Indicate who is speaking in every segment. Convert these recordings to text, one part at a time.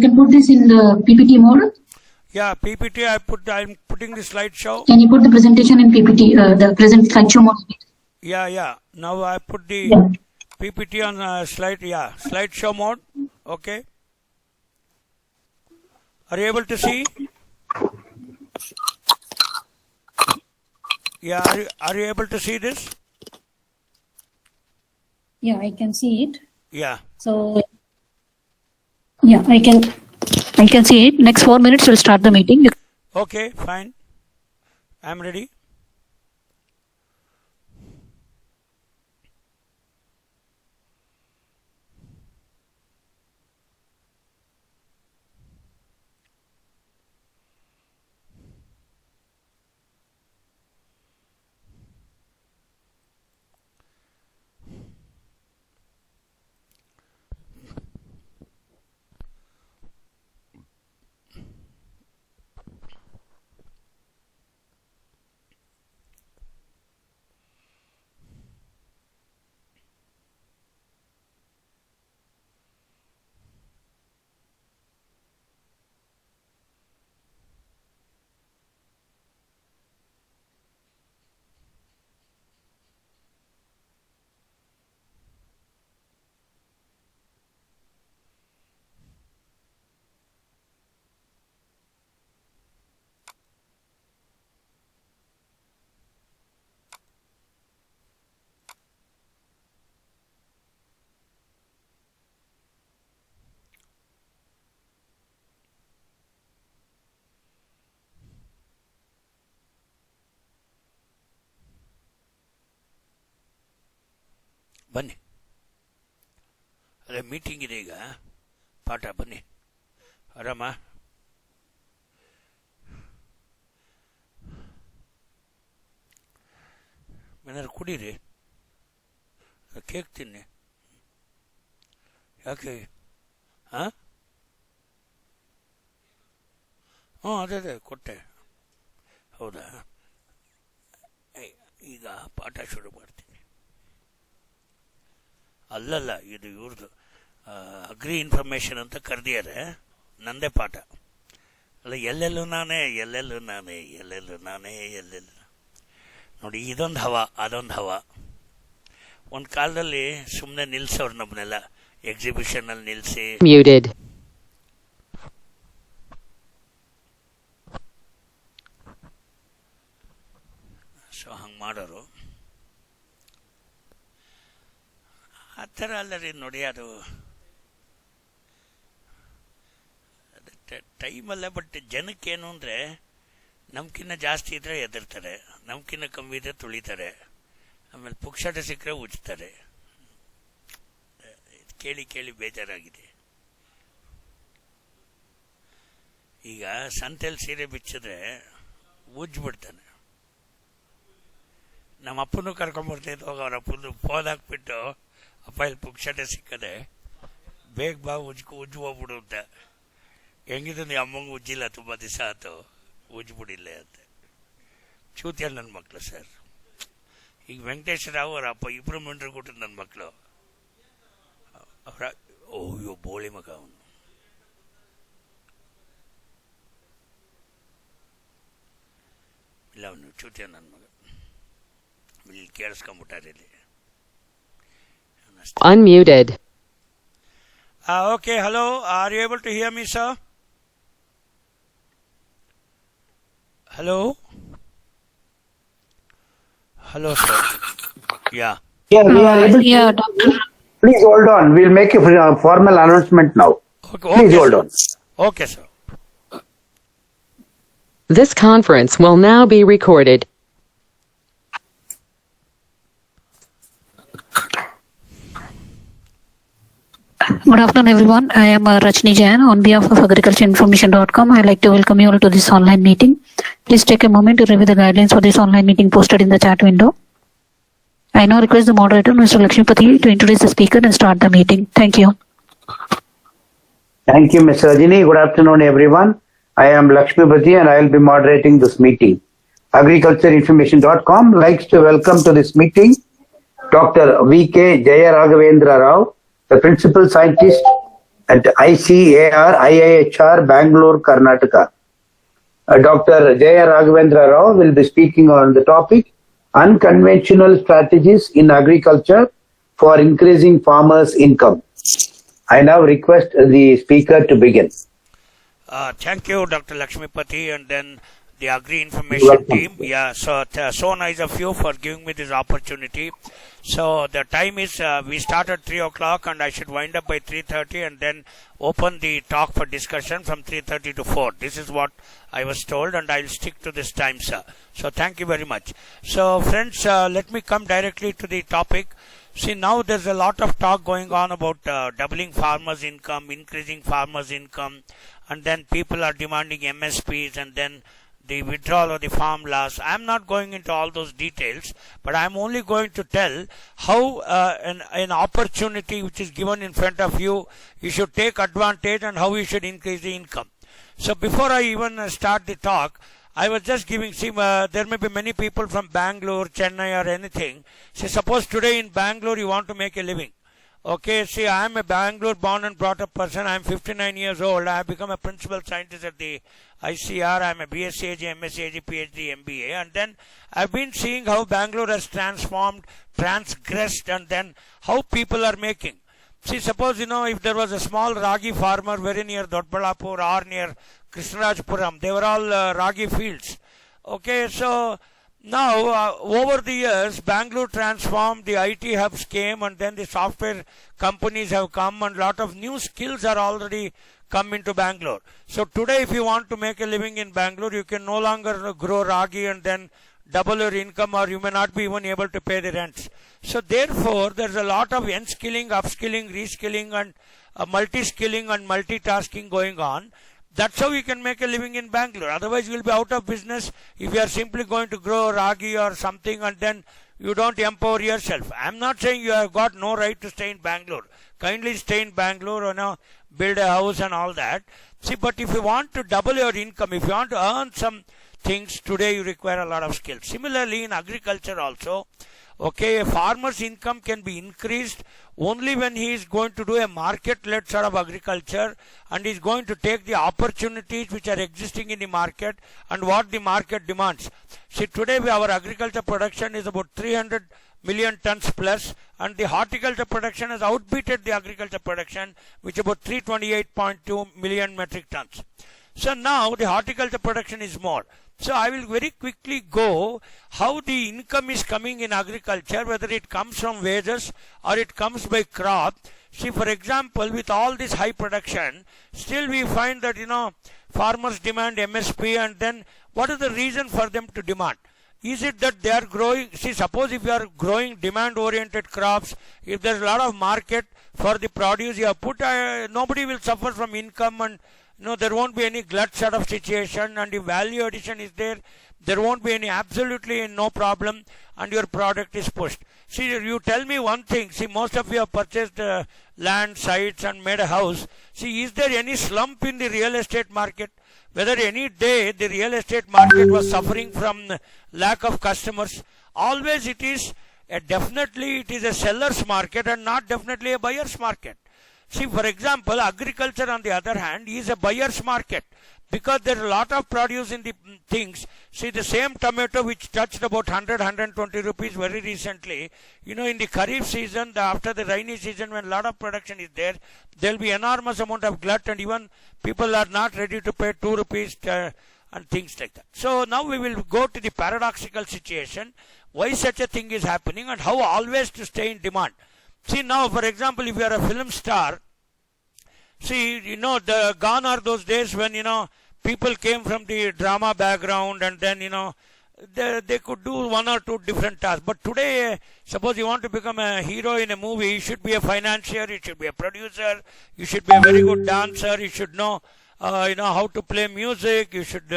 Speaker 1: can put this in the PPT mode.
Speaker 2: Yeah, PPT. I'm putting the slideshow.
Speaker 1: Can you put the presentation in PPT? The present slideshow mode.
Speaker 2: Yeah. Now I put the PPT on slideshow mode. Okay. Are you able to see? Yeah, are you able to see this?
Speaker 1: Yeah, I can see it.
Speaker 2: Yeah.
Speaker 1: So, yeah, I can see it. Next 4 minutes, we'll start the meeting.
Speaker 2: Okay, fine. I'm ready. ಬನ್ನಿ, ಅದೇ meeting ಇದೆ ಈಗ. ಪಾಠ ಬನ್ನಿ. ಆರಾಮ? ಏನಾದ್ರು ಕುಡೀರಿ, cake ತಿನ್ನಿ. ಯಾಕೆ? ಹಾಂ, ಅದೇ ಕೊಟ್ಟೆ. ಹೌದಾ? ಈಗ ಪಾಠ ಶುರು ಮಾಡ್ತೀನಿ. ಅಲ್ಲಲ್ಲ, ಇದು ಇವ್ರದ್ದು ಅಗ್ರಿ ಇನ್ಫಾರ್ಮೇಶನ್ ಅಂತ ಕರೆದಿದ್ದಾರೆ. ನಂದೇ ಪಾಠ ಅಲ್ಲ. ಎಲ್ಲೆಲ್ಲೂ ನಾನೇ ನೋಡಿ. ಇದೊಂದು ಹವಾ, ಅದೊಂದು ಹವಾ. ಒಂದು ಕಾಲದಲ್ಲಿ ಸುಮ್ಮನೆ ನಿಲ್ಸೋರು ನಮ್ಮನ್ನೆಲ್ಲ ಎಕ್ಸಿಬಿಷನಲ್ಲಿ ನಿಲ್ಲಿಸಿ. ಸೊ ಹಂಗೆ ಮಾಡೋರು. ಆ ಥರ ಅಲ್ಲ ರೀ. ನೋಡಿ, ಅದು ಟೈಮಲ್ಲ. ಬಟ್ ಜನಕ್ಕೇನು ಅಂದರೆ, ನಮ್ಕಿನ್ನ ಜಾಸ್ತಿ ಇದ್ದರೆ ಎದುರ್ತಾರೆ, ನಮ್ಕಿನ್ನ ಕಮ್ಮಿ ಇದ್ರೆ ತುಳಿತಾರೆ, ಆಮೇಲೆ ಪುಕ್ಷಾಟ ಸಿಕ್ಕರೆ ಉಜ್ತಾರೆ. ಕೇಳಿ ಬೇಜಾರಾಗಿದೆ. ಈಗ ಸಂತೆಯಲ್ಲಿ ಸೀರೆ ಬಿಚ್ಚಿದ್ರೆ ಉಜ್ಬಿಡ್ತಾನೆ. ನಮ್ಮ ಅಪ್ಪನೂ ಕರ್ಕೊಂಬರ್ತಾಯಿದ್ದು. ಹೋಗಿ ಅವ್ರ ಅಪ್ಪನ ಫೋನ್ ಹಾಕ್ಬಿಟ್ಟು, ಅಪ್ಪ ಇಲ್ಲಿ ಪುಕ್ಷಾಟ ಸಿಕ್ಕದೆ, ಬೇಗ ಬಾ ಉಜ್ಜು ಹೋಗ್ಬಿಡು ಅಂತ. ಹೆಂಗಿದ್ದು ನೀ ಅಮ್ಮಂಗೆ ಉಜ್ಜಿಲ್ಲ, ತುಂಬ ದಿವಸ ಆಯ್ತು, ಉಜ್ಬಿಡಿಲ್ಲ ಅಂತ. ಚೂತಿಯ ನನ್ನ ಮಕ್ಕಳು ಸರ್. ಈಗ ವೆಂಕಟೇಶ್ ರಾವ್ ಅವ್ರ ಅಪ್ಪ ಇಬ್ಬರು ಮಿಂಡ್ರು ಕೊಟ್ಟರು ನನ್ನ ಮಕ್ಕಳು. ಅವರ ಅಯ್ಯೋ ಬೋಳಿ ಮಗ ಅವನು. ಇಲ್ಲ, ಅವನು ಚೂತಿಯ ನನ್ನ ಮಗ. ಇಲ್ಲಿ ಕೇಳಿಸ್ಕೊಂಬಿಟ್ಟಾರೆ ಇಲ್ಲಿ.
Speaker 3: Unmuted.
Speaker 2: Okay, hello. Are you able to hear me, sir? Hello, sir. Yeah.
Speaker 4: Yeah, we are able to.
Speaker 1: Yeah, doctor.
Speaker 4: Please hold on. We'll make a formal announcement now.
Speaker 2: Okay,
Speaker 4: Please hold on.
Speaker 2: Okay, sir.
Speaker 3: This conference will now be recorded.
Speaker 1: Good afternoon, everyone. I am Rajni Jain. On behalf of agricultureinformation.com, I would like to welcome you all to this online meeting. Please take a moment to review the guidelines for this online meeting posted in the chat window. I now request the moderator, Mr. Lakshmipati, to introduce the speaker and start the meeting. Thank you.
Speaker 4: Thank you, Ms. Rajini. Good afternoon, everyone. I am Lakshmipati and I will be moderating this meeting. Agricultureinformation.com likes to welcome to this meeting Dr. V.K. Jaya Raghavendra Rao, the Principal Scientist at ICAR IIHR Bangalore, Karnataka. Dr. Jaya Raghavendra Rao will be speaking on the topic Unconventional Strategies in Agriculture for Increasing Farmers' Income. I now request the speaker to begin.
Speaker 2: Thank you, Dr. Lakshmipati, and then the Agri
Speaker 4: You're
Speaker 2: Information
Speaker 4: welcome.
Speaker 2: team. Yeah, so nice of you for giving me this opportunity. So the time is, we start at 3 o'clock and I should wind up by 3:30 and then open the talk for discussion from 3:30 to 4. This is what I was told and I'll stick to this time, sir. So thank you very much. So friends, let me come directly to the topic. See, now there's a lot of talk going on about doubling farmers' income, increasing farmers' income, and then people are demanding MSPs and then the withdrawal of the farm laws. I'm not going into all those details, but I'm only going to tell how an opportunity which is given in front of you, you should take advantage and how you should increase the income. So before I even start the talk, I was just giving, see, there may be many people from Bangalore, Chennai or anything. See, suppose today in Bangalore you want to make a living. Okay, see, I am a Bangalore born and brought up person. I am 59 years old. I have become a principal scientist at the ICR. I am a BSc AG, MSc AG, PhD, MBA. And then I've been seeing how Bangalore has transformed, transgressed, and then how people are making. See, suppose, if there was a small ragi farmer very near Dodbalapur or near Krishnarajpuram, they were all ragi fields. Okay, so now, over the years, Bangalore transformed, the IT hubs came and then the software companies have come and a lot of new skills are already come into Bangalore. So today, if you want to make a living in Bangalore, you can no longer grow ragi and then double your income, or you may not be even able to pay the rents. So therefore, there's a lot of upskilling, reskilling and multi-skilling and multitasking going on. That's how you can make a living in Bangalore. Otherwise, you will be out of business if you are simply going to grow ragi or something and then you don't empower yourself. I'm not saying you have got no right to stay in Bangalore. Kindly stay in Bangalore, build a house and all that. See, but if you want to double your income, if you want to earn some things, today you require a lot of skills. Similarly, in agriculture also, okay, a farmer's income can be increased only when he is going to do a market-led sort of agriculture and is going to take the opportunities which are existing in the market and what the market demands. See, today our agriculture production is about 300 million tons plus, and the horticulture production has outbeaten the agriculture production, which is about 328.2 million metric tons. So now the horticulture production is more. So I will very quickly go how the income is coming in agriculture, whether it comes from wages or it comes by crop. See, for example, with all this high production, still we find that, farmers demand MSP, and then what is the reason for them to demand? Is it that they are growing? See, suppose if you are growing demand-oriented crops, if there is a lot of market for the produce you have put, nobody will suffer from income, and there won't be any glut sort of situation, and if value addition is there, there won't be any, absolutely no problem, and your product is pushed. See, you tell me one thing. See, most of you have purchased land, sites and made a house. See, is there any slump in the real estate market? Whether any day the real estate market was suffering from lack of customers? Always it is, definitely it is a seller's market and not definitely a buyer's market. See, for example, agriculture on the other hand is a buyer's market because there is a lot of produce in the things. See, the same tomato which touched about 120 rupees very recently, in the Kharif season, after the rainy season when a lot of production is there, there will be enormous amount of glut and even people are not ready to pay 2 rupees and things like that. So now we will go to the paradoxical situation, why such a thing is happening and how always to stay in demand. See, now, for example, if you are a film star, see, gone are those days when, people came from the drama background and then, they could do one or two different tasks. But today, suppose you want to become a hero in a movie, you should be a financier, you should be a producer, you should be a very good dancer, you should know, how to play music, you should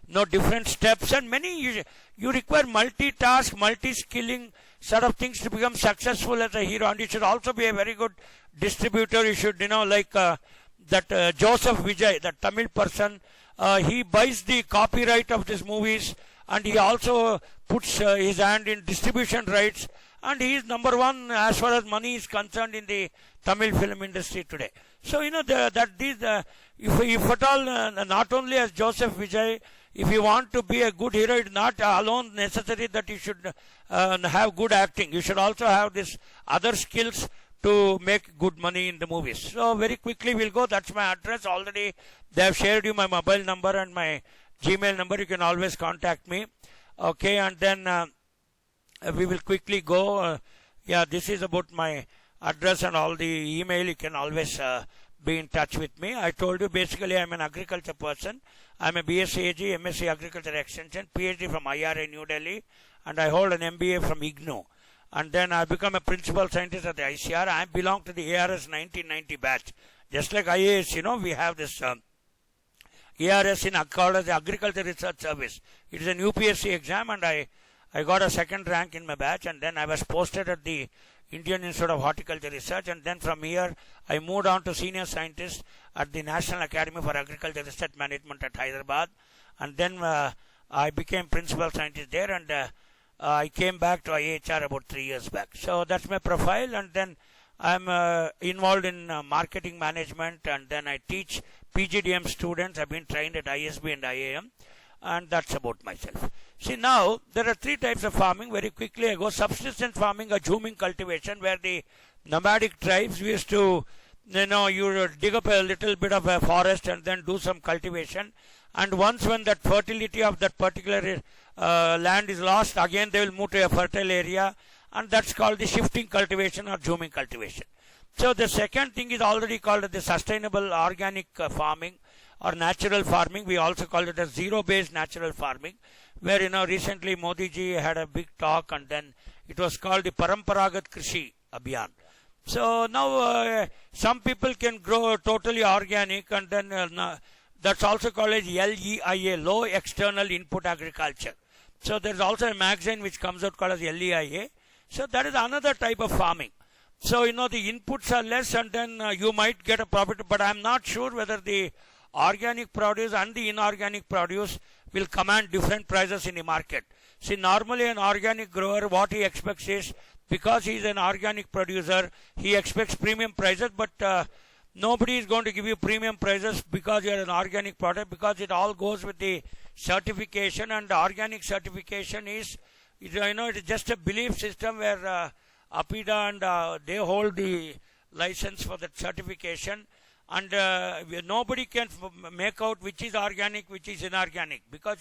Speaker 2: know different steps, and you require multitask, multi-skilling sort of things to become successful as a hero. And you should also be a very good distributor. You should, like that Joseph Vijay, that Tamil person, he buys the copyright of these movies and he also puts his hand in distribution rights, and he is number one as far as money is concerned in the Tamil film industry today. So, if at all, not only as Joseph Vijay, if you want to be a good hero, it's not alone necessary that you should have good acting. You should also have this other skills to make good money in the movies. So, very quickly we'll go. That's my address. Already they have shared you my mobile number and my Gmail number. You can always contact me. Okay, and then we will quickly go. This is about my address and all the email. You can always be in touch with me. I told you basically I'm an agriculture person. I'm a BSc AG, MSc Agriculture Extension, PhD from IRA New Delhi, and I hold an MBA from IGNOU. And then I become a principal scientist at the ICR. I belong to the ARS 1990 batch. Just like IAS, we have this ARS called as the Agriculture Research Service. It is an UPSC exam, and I got a second rank in my batch, and then I was posted at the Indian Institute of Horticulture Research, and then from here I moved on to senior scientist at the National Academy for Agriculture Research Management at Hyderabad, and then I became principal scientist there, and I came back to IHR about 3 years back. So that's my profile, and then I'm involved in marketing management, and then I teach PGDM students. I've been trained at ISB and IAM, and that's about myself. See, now there are 3 types of farming. Very quickly I go. Subsistence farming or zooming cultivation, where the nomadic tribes used to, you dig up a little bit of a forest and then do some cultivation, and once when that fertility of that particular land is lost, again they will move to a fertile area, and that's called the shifting cultivation or zooming cultivation. So the second thing is already called the sustainable organic farming or natural farming. We also call it as zero-based natural farming, where recently Modi ji had a big talk, and then it was called the Paramparagat Krishi Abhiyan. So now some people can grow totally organic, and then that's also called as LEIA, low external input agriculture. So there's also a magazine which comes out called as LEIA. So that is another type of farming. So the inputs are less, and then you might get a profit, but I'm not sure whether the organic produce and the inorganic produce will command different prices in the market. See, normally an organic grower, what he expects is, because he is an organic producer, he expects premium prices, but nobody is going to give you premium prices because you are an organic product, because it all goes with the certification, and the organic certification is, it is just a belief system where APIDA and they hold the license for that certification, and nobody can make out which is organic, which is inorganic, because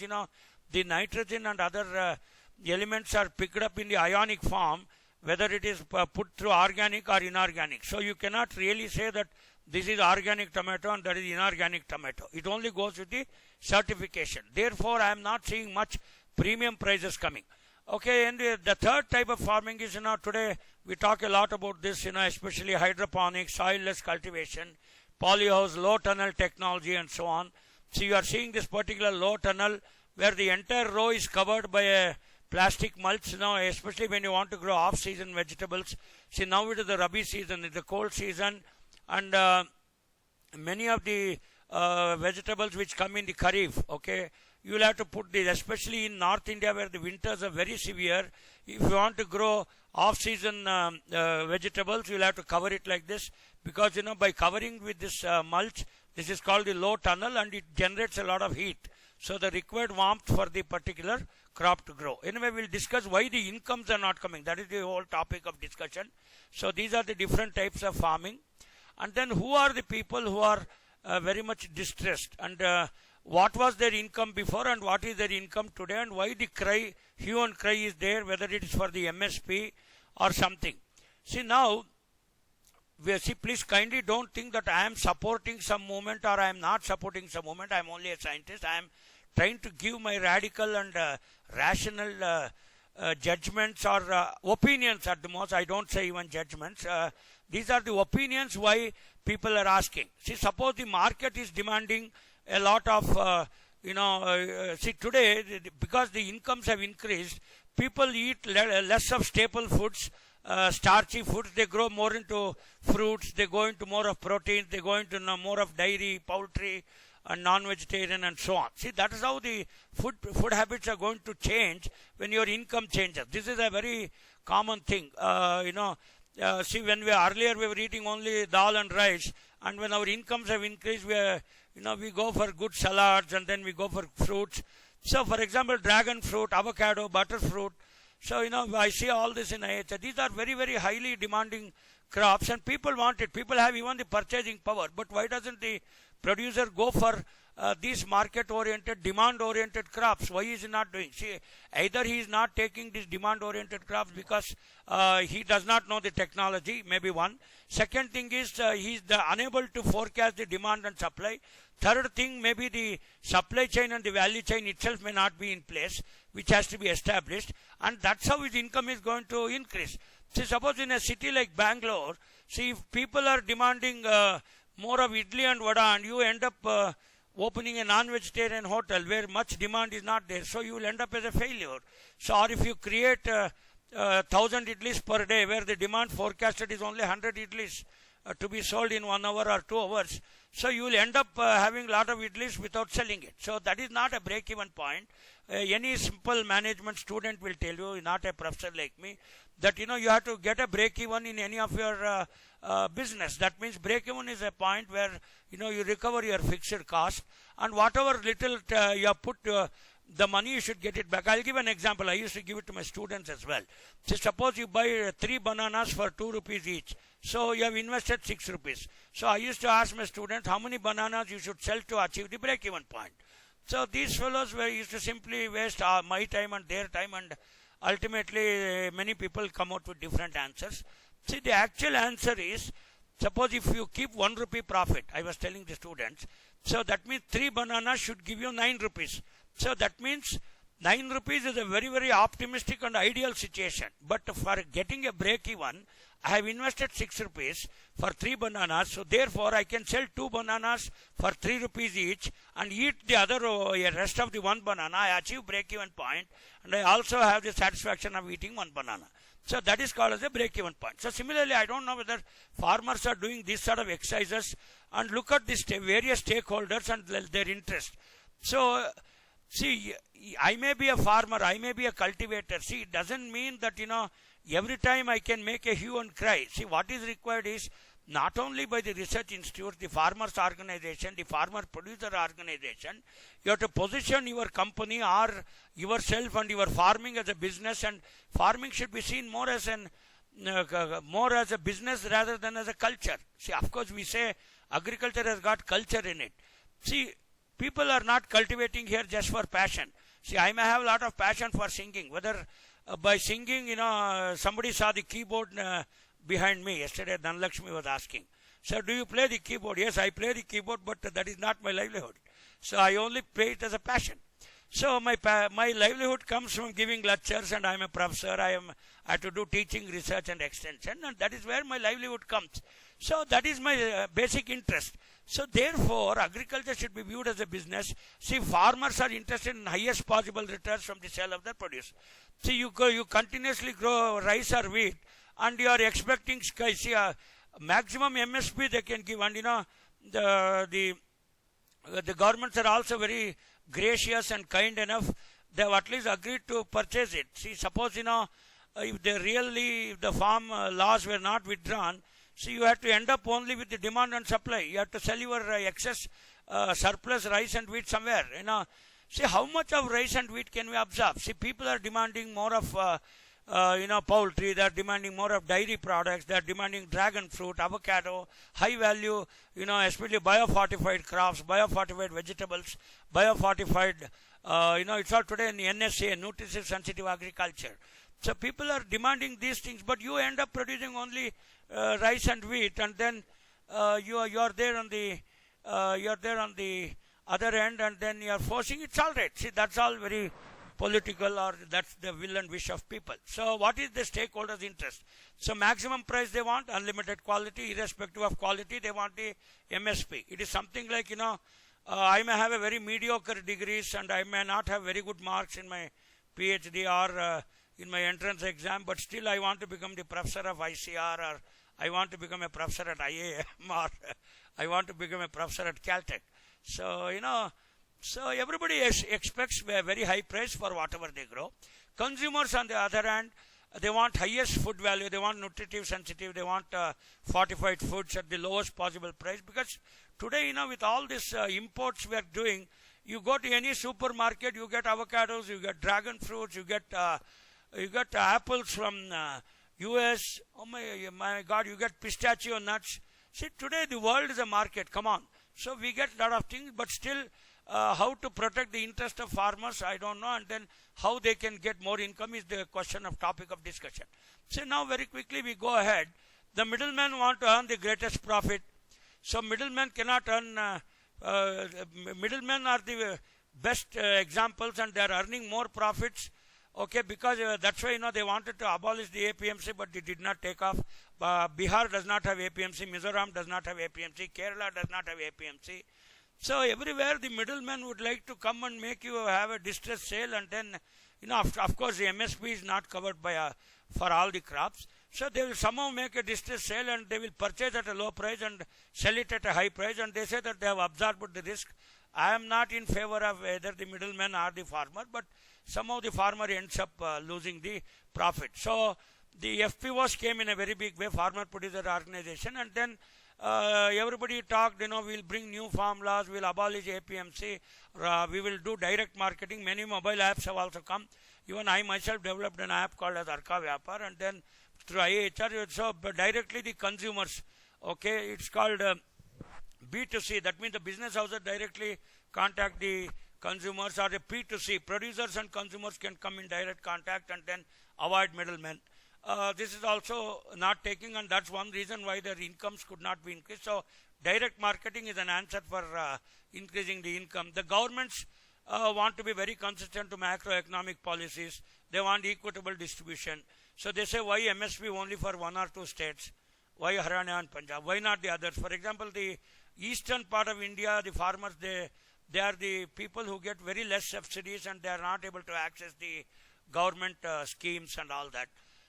Speaker 2: the nitrogen and other elements are picked up in the ionic form, whether it is put through organic or inorganic. So you cannot really say that this is organic tomato and that is inorganic tomato. It only goes with the certification. Therefore, I am not seeing much premium prices coming. Okay, and the third type of farming is, today we talk a lot about this, especially hydroponics, soil-less cultivation, polyhouse, low tunnel technology, and so on. So you are seeing this particular low tunnel where the entire row is covered by a plastic mulch, especially when you want to grow off-season vegetables. See, now it is the Rabi season, it's the cold season, and many of the vegetables which come in the Kharif, okay, you will have to put this, especially in North India where the winters are very severe. If you want to grow off-season vegetables, you will have to cover it like this, because by covering with this mulch, this is called the low tunnel, and it generates a lot of heat. So the required warmth for the particular crop to grow. Anyway, we'll discuss why the incomes are not coming. That is the whole topic of discussion. So these are the different types of farming. And then who are the people who are very much distressed, and what was their income before and what is their income today, and why the hue and cry is there, whether it is for the MSP or something. See, now, please kindly don't think that I am supporting some movement or I am not supporting some movement. I am only a scientist. I am trying to give my radical and rational judgments or opinions at the most. I don't say even judgments. These are the opinions why people are asking. See, suppose the market is demanding a lot of, see, today, because the incomes have increased, people eat less of staple foods, starchy foods. They grow more into fruits, they go into more of protein, they go into more of dairy, poultry, and non-vegetarian, and so on. See, that is how the food habits are going to change when your income changes. This is a very common thing. See, when earlier we were eating only dal and rice, and when our incomes have increased, we go for good salads, and then we go for fruits. So, for example, dragon fruit, avocado, butterfruit. So, I see all this in IHR. These are very, very highly demanding crops, and people want it. People have even the purchasing power. But why doesn't the producer go for these market-oriented, demand-oriented crops? Why is he not doing? See, either he is not taking these demand-oriented crops because he does not know the technology, maybe one. Second thing is he is unable to forecast the demand and supply. Third thing, maybe the supply chain and the value chain itself may not be in place, which has to be established, and that's how his income is going to increase. See, suppose in a city like Bangalore, see, if people are demanding more of idli and vada, and you end up opening a non-vegetarian hotel where much demand is not there, so you will end up as a failure. So, or if you create 1,000 idlis per day where the demand forecasted is only 100 idlis to be sold in 1 hour or 2 hours, so you will end up having a lot of idlis without selling it. So that is not a break-even point. Any simple management student will tell you, not a professor like me, that you have to get a break-even in any of your business. That means break-even is a point where you recover your fixed cost, and whatever little you have put the money, you should get it back. I'll give an example. I used to give it to my students as well. So suppose you buy 3 bananas for 2 rupees each. So you have invested 6 rupees. So I used to ask my students how many bananas you should sell to achieve the break-even point. So these fellows used to simply waste my time and their time, and ultimately many people come out with different answers. See, the actual answer is, suppose if you keep 1 rupee profit, I was telling the students, so that means 3 bananas should give you 9 rupees. So that means 9 rupees is a very, very optimistic and ideal situation. But for getting a break even, I have invested 6 rupees for 3 bananas. So therefore, I can sell 2 bananas for 3 rupees each and eat the other rest of the 1 banana. I achieve break even point, and I also have the satisfaction of eating 1 banana. So that is called as a break even point. So similarly, I don't know whether farmers are doing this sort of exercises, and look at the various stakeholders and their interest. So see, I may be a farmer, I may be a cultivator. See, it doesn't mean that, every time I can make a hue and cry. See, what is required is not only by the research institute, the farmers organization, the farmer producer organization, you have to position your company or yourself and your farming as a business, and farming should be seen more as a business rather than as a culture. See, of course, we say agriculture has got culture in it. See, people are not cultivating here just for passion. See, I may have a lot of passion for singing. Whether by singing, somebody saw the keyboard behind me. Yesterday, Dhanlakshmi was asking, "Sir, do you play the keyboard?" Yes, I play the keyboard, but that is not my livelihood. So I only play it as a passion. So my livelihood comes from giving lectures, and I am a professor. I have to do teaching, research, and extension, and that is where my livelihood comes. So that is my basic interest. So therefore, agriculture should be viewed as a business. See, farmers are interested in highest possible returns from the sale of their produce. See, you continuously grow rice or wheat, and you are expecting maximum MSP they can give, and the governments are also very gracious and kind enough. They have at least agreed to purchase it. See, suppose if the farm laws were not withdrawn, so you have to end up only with the demand and supply. You have to sell your excess surplus rice and wheat somewhere. See, how much of rice and wheat can we absorb? See, people are demanding more of poultry. They are demanding more of dairy products. They are demanding dragon fruit, avocado, high value, especially biofortified crops, biofortified vegetables, biofortified, it's all today in the NSA, nutrition sensitive agriculture. So people are demanding these things, but you end up producing only rice and wheat, and then you are there on the other end, and then you are forcing. It's all right. See, that's all very political, or that's the will and wish of people. So what is the stakeholders' interest? So maximum price they want, unlimited quality, irrespective of quality, they want the MSP. It is something like, I may have a very mediocre degrees, and I may not have very good marks in my PhD or in my entrance exam, but still I want to become the professor of ICR, or I want to become a professor at IAM, or I want to become a professor at Caltech. So, so everybody expects a very high price for whatever they grow. Consumers, on the other hand, They want highest food value, they want nutritive sensitive, they want fortified foods at the lowest possible price. Because today, with all this imports we are doing, you go to any supermarket, you get avocados, you get dragon fruits, you get apples from US. Oh my God, you get pistachio nuts. See, today the world is a market. Come on. So we get a lot of things, but still, how to protect the interest of farmers, I don't know. And then how they can get more income is the topic of discussion. So now very quickly we go ahead. The middlemen want to earn the greatest profit. So middlemen cannot earn. Middlemen are the best examples, and they are earning more profits. Okay, because that's why they wanted to abolish the APMC, but it did not take off. Bihar does not have APMC, Mizoram does not have APMC, Kerala does not have APMC. So everywhere the middlemen would like to come and make you have a distress sale, and then of course the MSP is not covered by for all the crops. So they will somehow make a distress sale, and they will purchase at a low price and sell it at a high price, and they say that they have absorbed the risk. I am not in favor of either the middleman or the farmer, but somehow the farmer ends up losing the profit. So the FPOs came in a very big way, Farmer Producer Organization, and then everybody talked, we'll bring new farm laws, we'll abolish APMC, we will do direct marketing. Many mobile apps have also come. Even I myself developed an app called as Arka Vyapar, and then through IHR, so directly the consumers, okay, it's called B2C, that means the business houses directly contact the consumers, or the P2C, producers and consumers can come in direct contact and then avoid middlemen. This is also not taking, and that's one reason why their incomes could not be increased. So direct marketing is an answer for increasing the income. The governments want to be very consistent to macroeconomic policies. They want equitable distribution. So they say, why MSP only for one or two states? Why Haryana and Punjab? Why not the others? For example, the eastern part of India, the farmers, they are the people who get very less subsidies, and they are not able to access the government schemes and all that.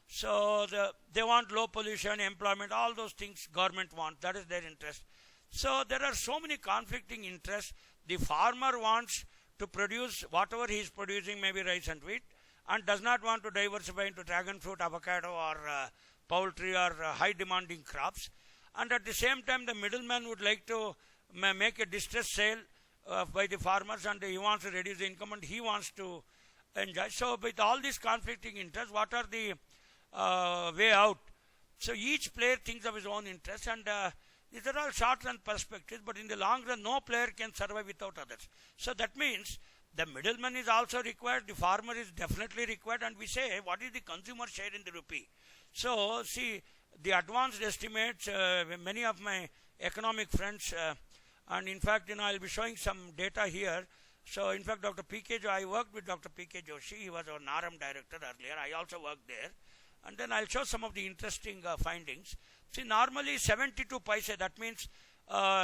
Speaker 2: So they want low pollution, employment, all those things government wants. That is their interest. So there are so many conflicting interests. The farmer wants to produce whatever he is producing, maybe rice and wheat, and does not want to diversify into dragon fruit, avocado, or poultry, or high demanding crops. And at the same time, the middleman would like to make a distress sale by the farmers, and he wants to reduce the income, and he wants to enjoy. So with all these conflicting interests, what are the way out? So each player thinks of his own interests, and these are all short-run perspectives, but in the long run, no player can survive without others. So that means the middleman is also required, the farmer is definitely required, and we say, what is the consumer share in the rupee? So see, the advanced estimates, many of my economic friends, and in fact, I'll be showing some data here. So in fact, Dr. P.K. Joshi, I worked with Dr. P.K. Joshi, he was our NARM director earlier, I also worked there. And then I'll show some of the interesting findings. See, normally 72 paise, that means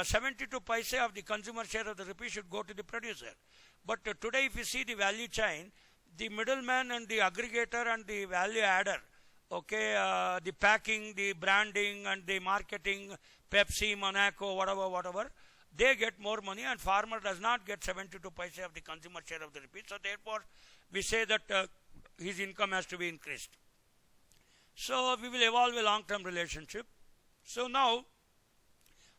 Speaker 2: 72 paise of the consumer share of the rupee should go to the producer. But today, if you see the value chain, the middleman and the aggregator and the value adder, okay, the packing, the branding and the marketing, Pepsi, Monaco, whatever, they get more money, and farmer does not get 72 paise of the consumer share of the rupee. So therefore, we say that his income has to be increased. So we will evolve a long-term relationship. So now,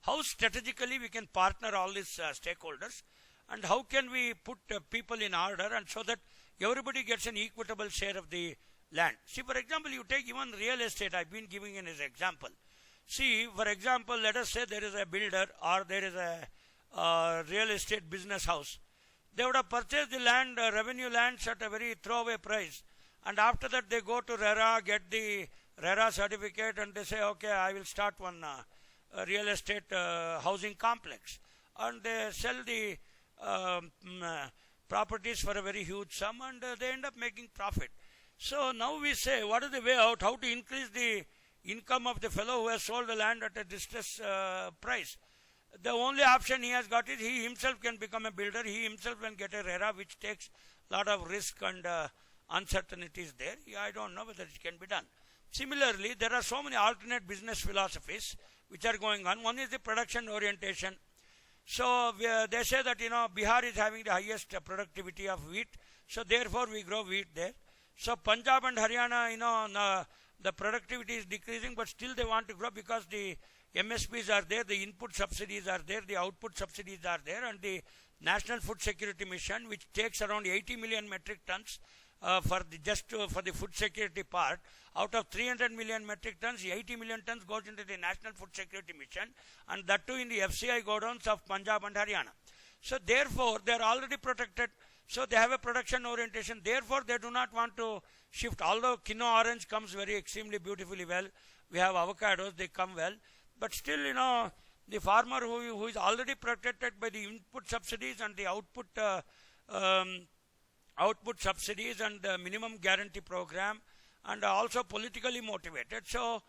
Speaker 2: how strategically we can partner all these stakeholders, and how can we put people in order, and so that everybody gets an equitable share of the land. See, for example, you take even real estate, I've been giving an example. See, for example, let us say there is a builder, or there is a real estate business house. They would have purchased the land, revenue lands at a very throwaway price. And after that, they go to RERA, get the RERA certificate, and they say, okay, I will start one real estate housing complex. And they sell the properties for a very huge sum, and they end up making profit. So now we say, what is the way out? How to increase the income of the fellow who has sold the land at a distress price? The only option he has got is he himself can become a builder. He himself can get a RERA, which takes a lot of risk and uncertainties there. I don't know whether it can be done. Similarly, there are so many alternate business philosophies which are going on. One is the production orientation. So they say that Bihar is having the highest productivity of wheat, so therefore we grow wheat there. So Punjab and Haryana, the productivity is decreasing, but still they want to grow because the MSPs are there, the input subsidies are there, the output subsidies are there, and the National Food Security Mission, which takes around 80 million metric tons for the food security part. Out of 300 million metric tons, 80 million tons goes into the National Food Security Mission, and that too in the FCI godowns of Punjab and Haryana. So therefore, they are already protected. So they have a production orientation. Therefore, they do not want to shift. Although Kino orange comes very extremely beautifully well, we have avocados, they come well. But still, the farmer who is already protected by the input subsidies and the output subsidies and the minimum guarantee program, and also politically motivated. So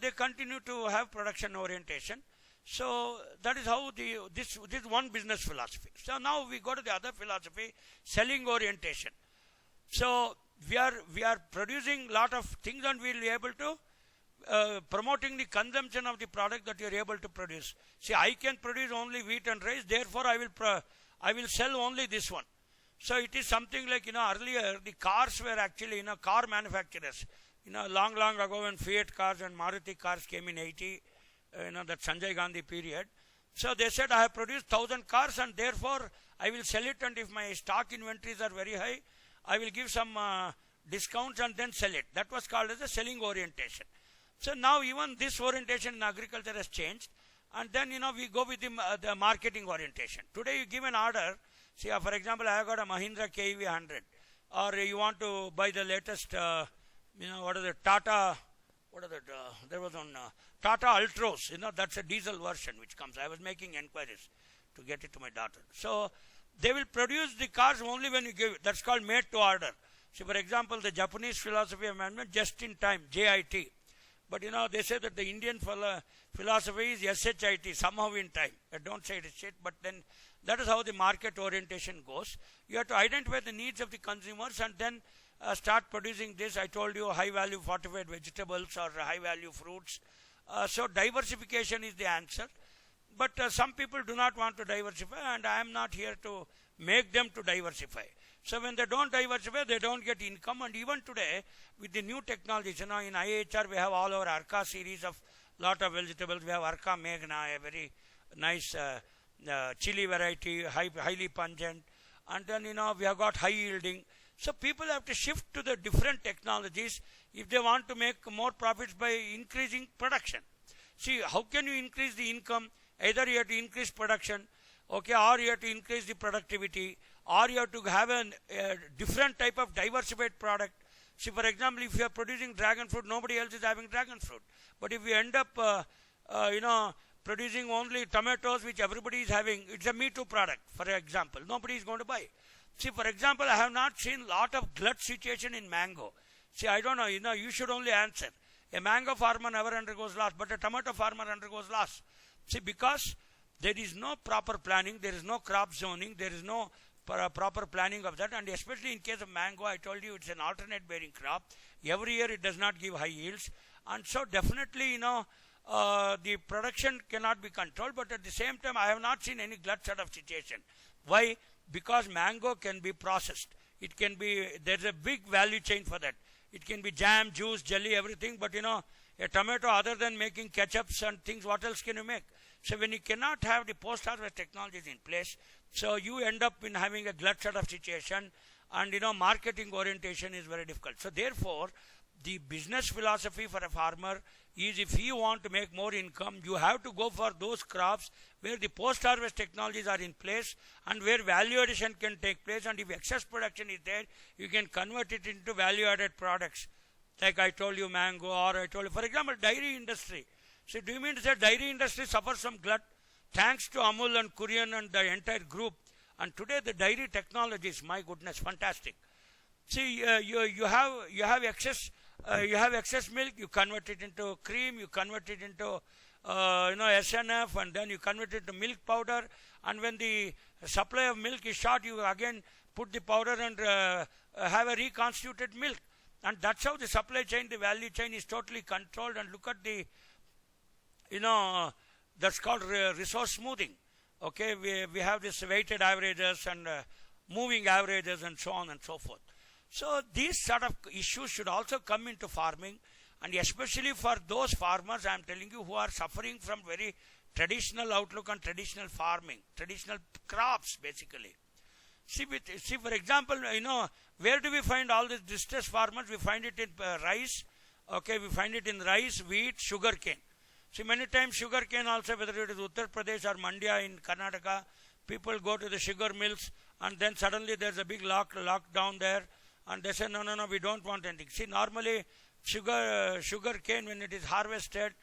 Speaker 2: they continue to have production orientation. So that is how this one business philosophy. So now we go to the other philosophy, selling orientation. So we are producing lot of things, and we will be able to promoting the consumption of the product that you are able to produce. See, I can produce only wheat and rice, therefore I will sell only this one. So it is something like, earlier the cars were actually, car manufacturers. Long ago when Fiat cars and Maruti cars came in 80, that Sanjay Gandhi period. So they said, I have produced 1,000 cars and therefore I will sell it, and if my stock inventories are very high, I will give some discounts and then sell it. That was called as a selling orientation. So now even this orientation in agriculture has changed, and then we go with the marketing orientation. Today you give an order. See, for example, I have got a Mahindra KEV 100, or you want to buy the latest, what is it, Tata, there was one Tata Ultros, that's a diesel version which comes. I was making inquiries to get it to my daughter. So they will produce the cars only when you give it. That's called made to order. See, for example, the Japanese philosophy of management, just in time, JIT. But they say that the Indian philosophy is SHIT, somehow in time. I don't say it is shit, but then that is how the market orientation goes. You have to identify the needs of the consumers and then start producing this. I told you high value fortified vegetables or high value fruits. So diversification is the answer. But some people do not want to diversify, and I am not here to make them to diversify. So when they don't diversify, they don't get income. And even today, with the new technologies, in IHR we have all our Arka series of lot of vegetables. We have Arka Meghna, a very nice chili variety, highly pungent. And then, we have got high yielding. So people have to shift to the different technologies if they want to make more profits by increasing production. See, how can you increase the income? Either you have to increase production, or you have to increase the productivity, or you have to have a different type of diversified product. See, for example, if you are producing dragon fruit, nobody else is having dragon fruit. But if you end up, producing only tomatoes, which everybody is having, it's a Me Too product, for example. Nobody is going to buy. See, for example, I have not seen lot of glut situation in mango. See, I don't know, you should only answer. A mango farmer never undergoes loss, but a tomato farmer undergoes loss. See, because there is no proper planning, there is no crop zoning, there is no proper planning of that, and especially in case of mango, I told you it's an alternate bearing crop. Every year it does not give high yields, and so definitely, the production cannot be controlled, but at the same time, I have not seen any glut sort of situation. Why? Because mango can be processed. It can be, there's a big value chain for that. It can be jam, juice, jelly, everything, but a tomato, other than making ketchups and things, what else can you make? So when you cannot have the post-harvest technologies in place, so you end up in having a glut sort of situation, and marketing orientation is very difficult. So therefore, the business philosophy for a farmer is, if you want to make more income, you have to go for those crops where the post-harvest technologies are in place and where value addition can take place, and if excess production is there, you can convert it into value-added products. Like I told you, mango, or I told you, for example, dairy industry. So do you mean to say dairy industry suffers from glut? Thanks to Amul and Kurian and the entire group. And today the dairy technologies, my goodness, fantastic. See, you have excess milk, you convert it into cream, you convert it into SNF, and then you convert it to milk powder. And when the supply of milk is short, you again put the powder and have a reconstituted milk. And that's how the supply chain, the value chain is totally controlled. And look at the, that's called resource smoothing. Okay, we have this weighted averages and moving averages and so on and so forth. So these sort of issues should also come into farming, and especially for those farmers, I am telling you, who are suffering from very traditional outlook on traditional farming, traditional crops basically. See, for example, where do we find all these distressed farmers? We find it in rice. Okay, we find it in rice, wheat, sugarcane. See, many times sugarcane also, whether it is Uttar Pradesh or Mandya in Karnataka, people go to the sugar mills and then suddenly there's a big lockdown there, and they say, no, we don't want anything. See, normally sugarcane, when it is harvested,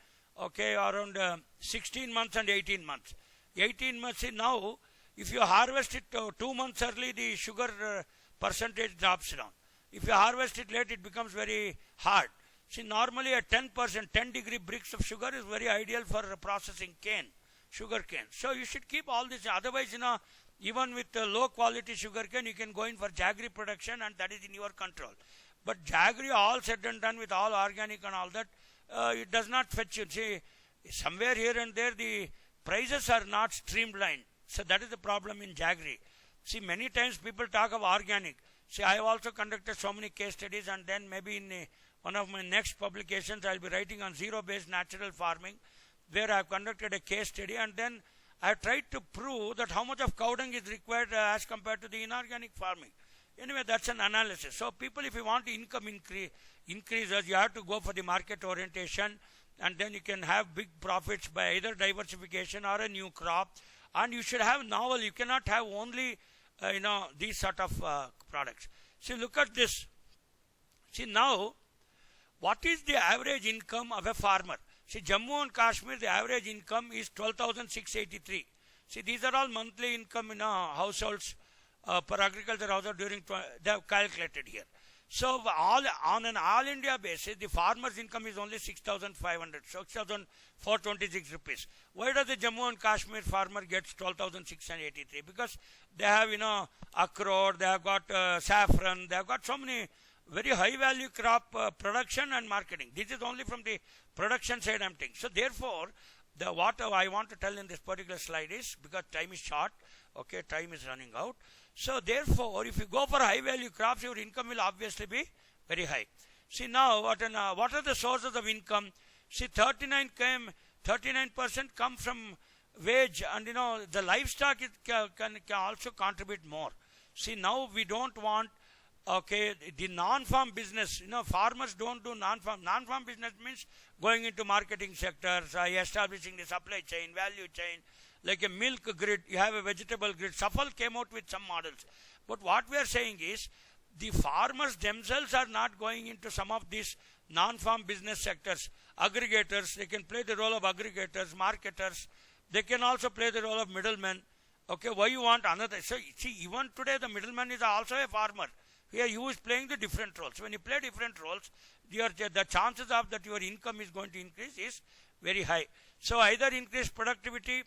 Speaker 2: okay, around 16 months and 18 months. 18 months, see, now, if you harvest it 2 months early, the sugar percentage drops down. If you harvest it late, it becomes very hard. See, normally a 10%, 10-degree bricks of sugar is very ideal for processing sugar cane. So you should keep all this. Otherwise, even with low quality sugar cane, you can go in for jaggery production, and that is in your control. But jaggery, all said and done with all organic and all that, it does not fetch you. See, somewhere here and there, the prices are not streamlined. So that is the problem in jaggery. See, many times people talk of organic. See, I have also conducted so many case studies, and then maybe in one of my next publications, I will be writing on zero-based natural farming, where I have conducted a case study, and then I have tried to prove that how much of cow dung is required as compared to the inorganic farming. Anyway, that's an analysis. So people, if you want income increases, you have to go for the market orientation, and then you can have big profits by either diversification or a new crop. And you should have novel. You cannot have only, these sort of products. See, look at this. See, now, what is the average income of a farmer? See, Jammu and Kashmir, the average income is 12,683. See, these are all monthly income in households per agriculture household they have calculated here. So, on an all India basis, the farmer's income is only 6,500, 6,426 rupees. Why does the Jammu and Kashmir farmer get 12,683? Because they have, akhroat, they have got saffron, they have got so many very high value crop production and marketing. This is only from the production side I am taking. So therefore, what I want to tell in this particular slide is, because time is short, okay, time is running out. So therefore, if you go for high value crops, your income will obviously be very high. See now, what are the sources of income? See, 39% come from wage, and the livestock can also contribute more. See, now we don't want, okay, the non-farm business, farmers don't do non-farm. Non-farm business means going into marketing sectors, establishing the supply chain, value chain, like a milk grid, you have a vegetable grid. Safal came out with some models. But what we are saying is, the farmers themselves are not going into some of these non-farm business sectors. Aggregators, they can play the role of aggregators, marketers. They can also play the role of middlemen. Okay, why you want another? So, see, even today the middleman is also a farmer. Here you is playing the different roles. When you play different roles, the chances of that your income is going to increase is very high. So either increase productivity,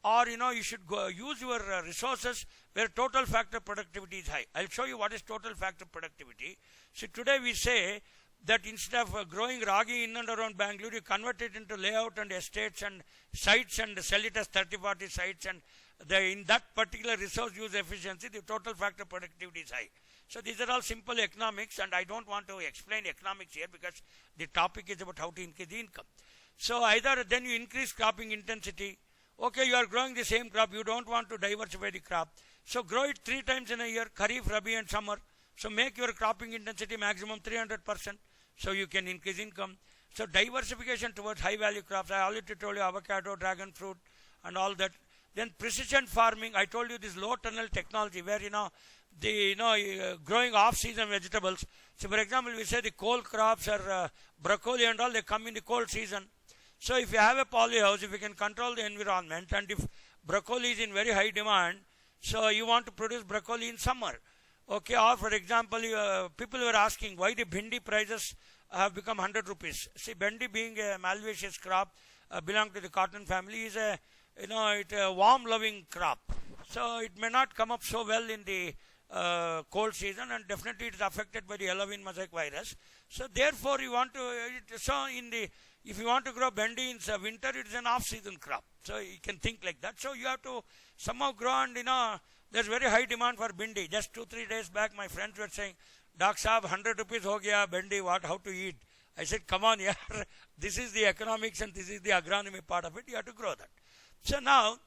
Speaker 2: or you should use your resources where total factor productivity is high. I'll show you what is total factor productivity. So today we say that instead of growing ragi in and around Bangalore, you convert it into layout and estates and sites and sell it as 30-40 sites, and in that particular resource use efficiency, the total factor productivity is high. So these are all simple economics, and I don't want to explain economics here because the topic is about how to increase the income. So either then you increase cropping intensity. Okay, you are growing the same crop, you don't want to diversify the crop. So grow it 3 times in a year, Kharif, Rabi and summer. So make your cropping intensity maximum 300%. So you can increase income. So diversification towards high value crops. I already told you avocado, dragon fruit and all that. Then precision farming, I told you this low tunnel technology where growing off season vegetables. So for example, we say the cold crops or broccoli and all, they come in the cold season. So if you have a poly house, if you can control the environment, and if broccoli is in very high demand, so you want to produce broccoli in summer. Okay, or for example, people were asking why the bhindi prices have become 100 rupees. See, bhindi being a malvaceous crop, belong to the cotton family, is a warm loving crop. So it may not come up so well in the cold season, and definitely it is affected by the yellowing mosaic virus. So therefore you want to, if you want to grow bhindi in winter, it is an off-season crop. So you can think like that. So you have to somehow grow, and there's very high demand for bhindi. Just 2-3 days back, my friends were saying, Doctor Saab, 100 rupees ho gaya, Bendi, what, how to eat? I said, come on, yeah, this is the economics and this is the agronomy part of it, you have to grow that. So now,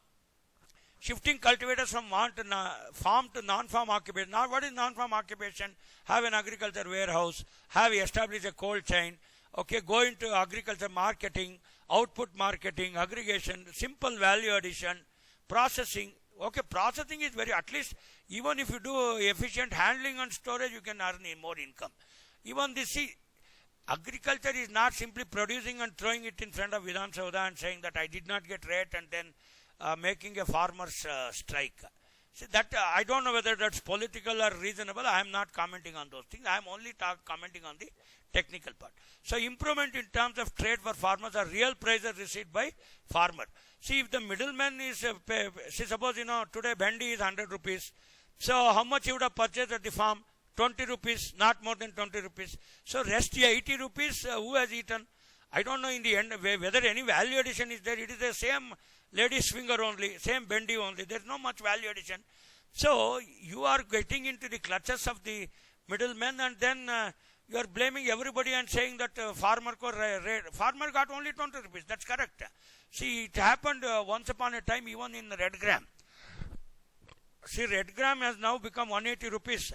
Speaker 2: shifting cultivators from farm to non-farm occupation. Now, what is non-farm occupation? Have an agriculture warehouse, have established a cold chain, okay, go into agriculture marketing, output marketing, aggregation, simple value addition, processing. Okay, processing is very, at least, even if you do efficient handling and storage, you can earn more income. Even this, see, agriculture is not simply producing and throwing it in front of Vidhan Saudha and saying that I did not get rate and then making a farmer's strike. See, that I don't know whether that's political or reasonable. I am not commenting on those things. I am only commenting on the technical part. So improvement in terms of trade for farmers are real prices received by farmer. See, if the middleman is, see, suppose, today Bhendi is 100 rupees. So how much you would have purchased at the farm? 20 rupees, not more than 20 rupees. So rest 80 rupees, who has eaten? I don't know in the end whether any value addition is there. It is the same lady's finger only, same Bhendi only. There is no much value addition. So you are getting into the clutches of the middlemen, and then you are blaming everybody and saying that farmer got only 20 rupees. That's correct. See, it happened once upon a time even in Red Gram. See, Red Gram has now become 180 rupees.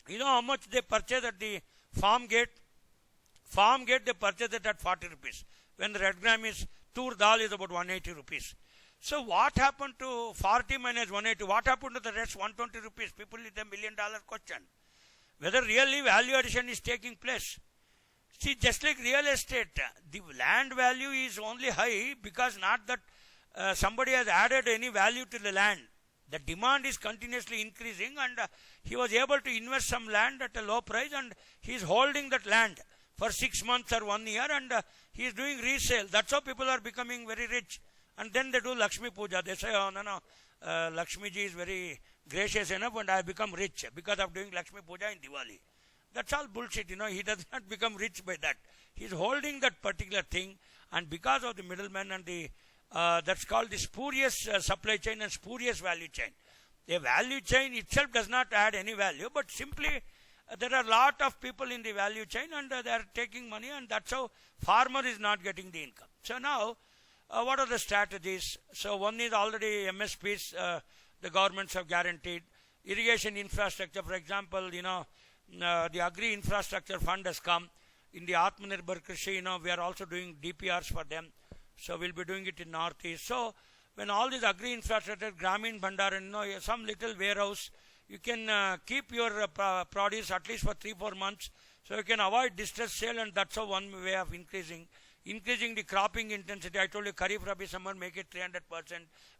Speaker 2: You know how much they purchase at the farm gate? Farm gate they purchase it at 40 rupees. When the Red Gram is, tur dal is about 180 rupees. So what happened to 40 minus 180? What happened to the rest 120 rupees? People with $1 million question. Whether really value addition is taking place. See, just like real estate, the land value is only high because not that somebody has added any value to the land. The demand is continuously increasing, and he was able to invest some land at a low price, and he is holding that land for 6 months or 1 year, and he is doing resale. That's how people are becoming very rich. And then they do Lakshmi Puja. They say, oh, no, Lakshmi ji is very gracious enough and I have become rich because of doing Lakshmi Puja in Diwali. That's all bullshit, he does not become rich by that. He is holding that particular thing, and because of the middlemen and the that's called the spurious supply chain and spurious value chain. A value chain itself does not add any value, but simply there are a lot of people in the value chain and they are taking money, and that's how farmer is not getting the income. So now, what are the strategies? So one is already MSPs, the governments have guaranteed. Irrigation infrastructure, for example, the Agri Infrastructure Fund has come. In the Atmanirbhar Krishi, we are also doing DPRs for them. So we'll be doing it in Northeast. So when all these agri infrastructure, Gramin Bhandaran, some little warehouse, you can keep your produce at least for 3-4 months. So you can avoid distress sale, and that's how one way of increasing the cropping intensity. I told you Kharif, Rabi, summer, make it 300%.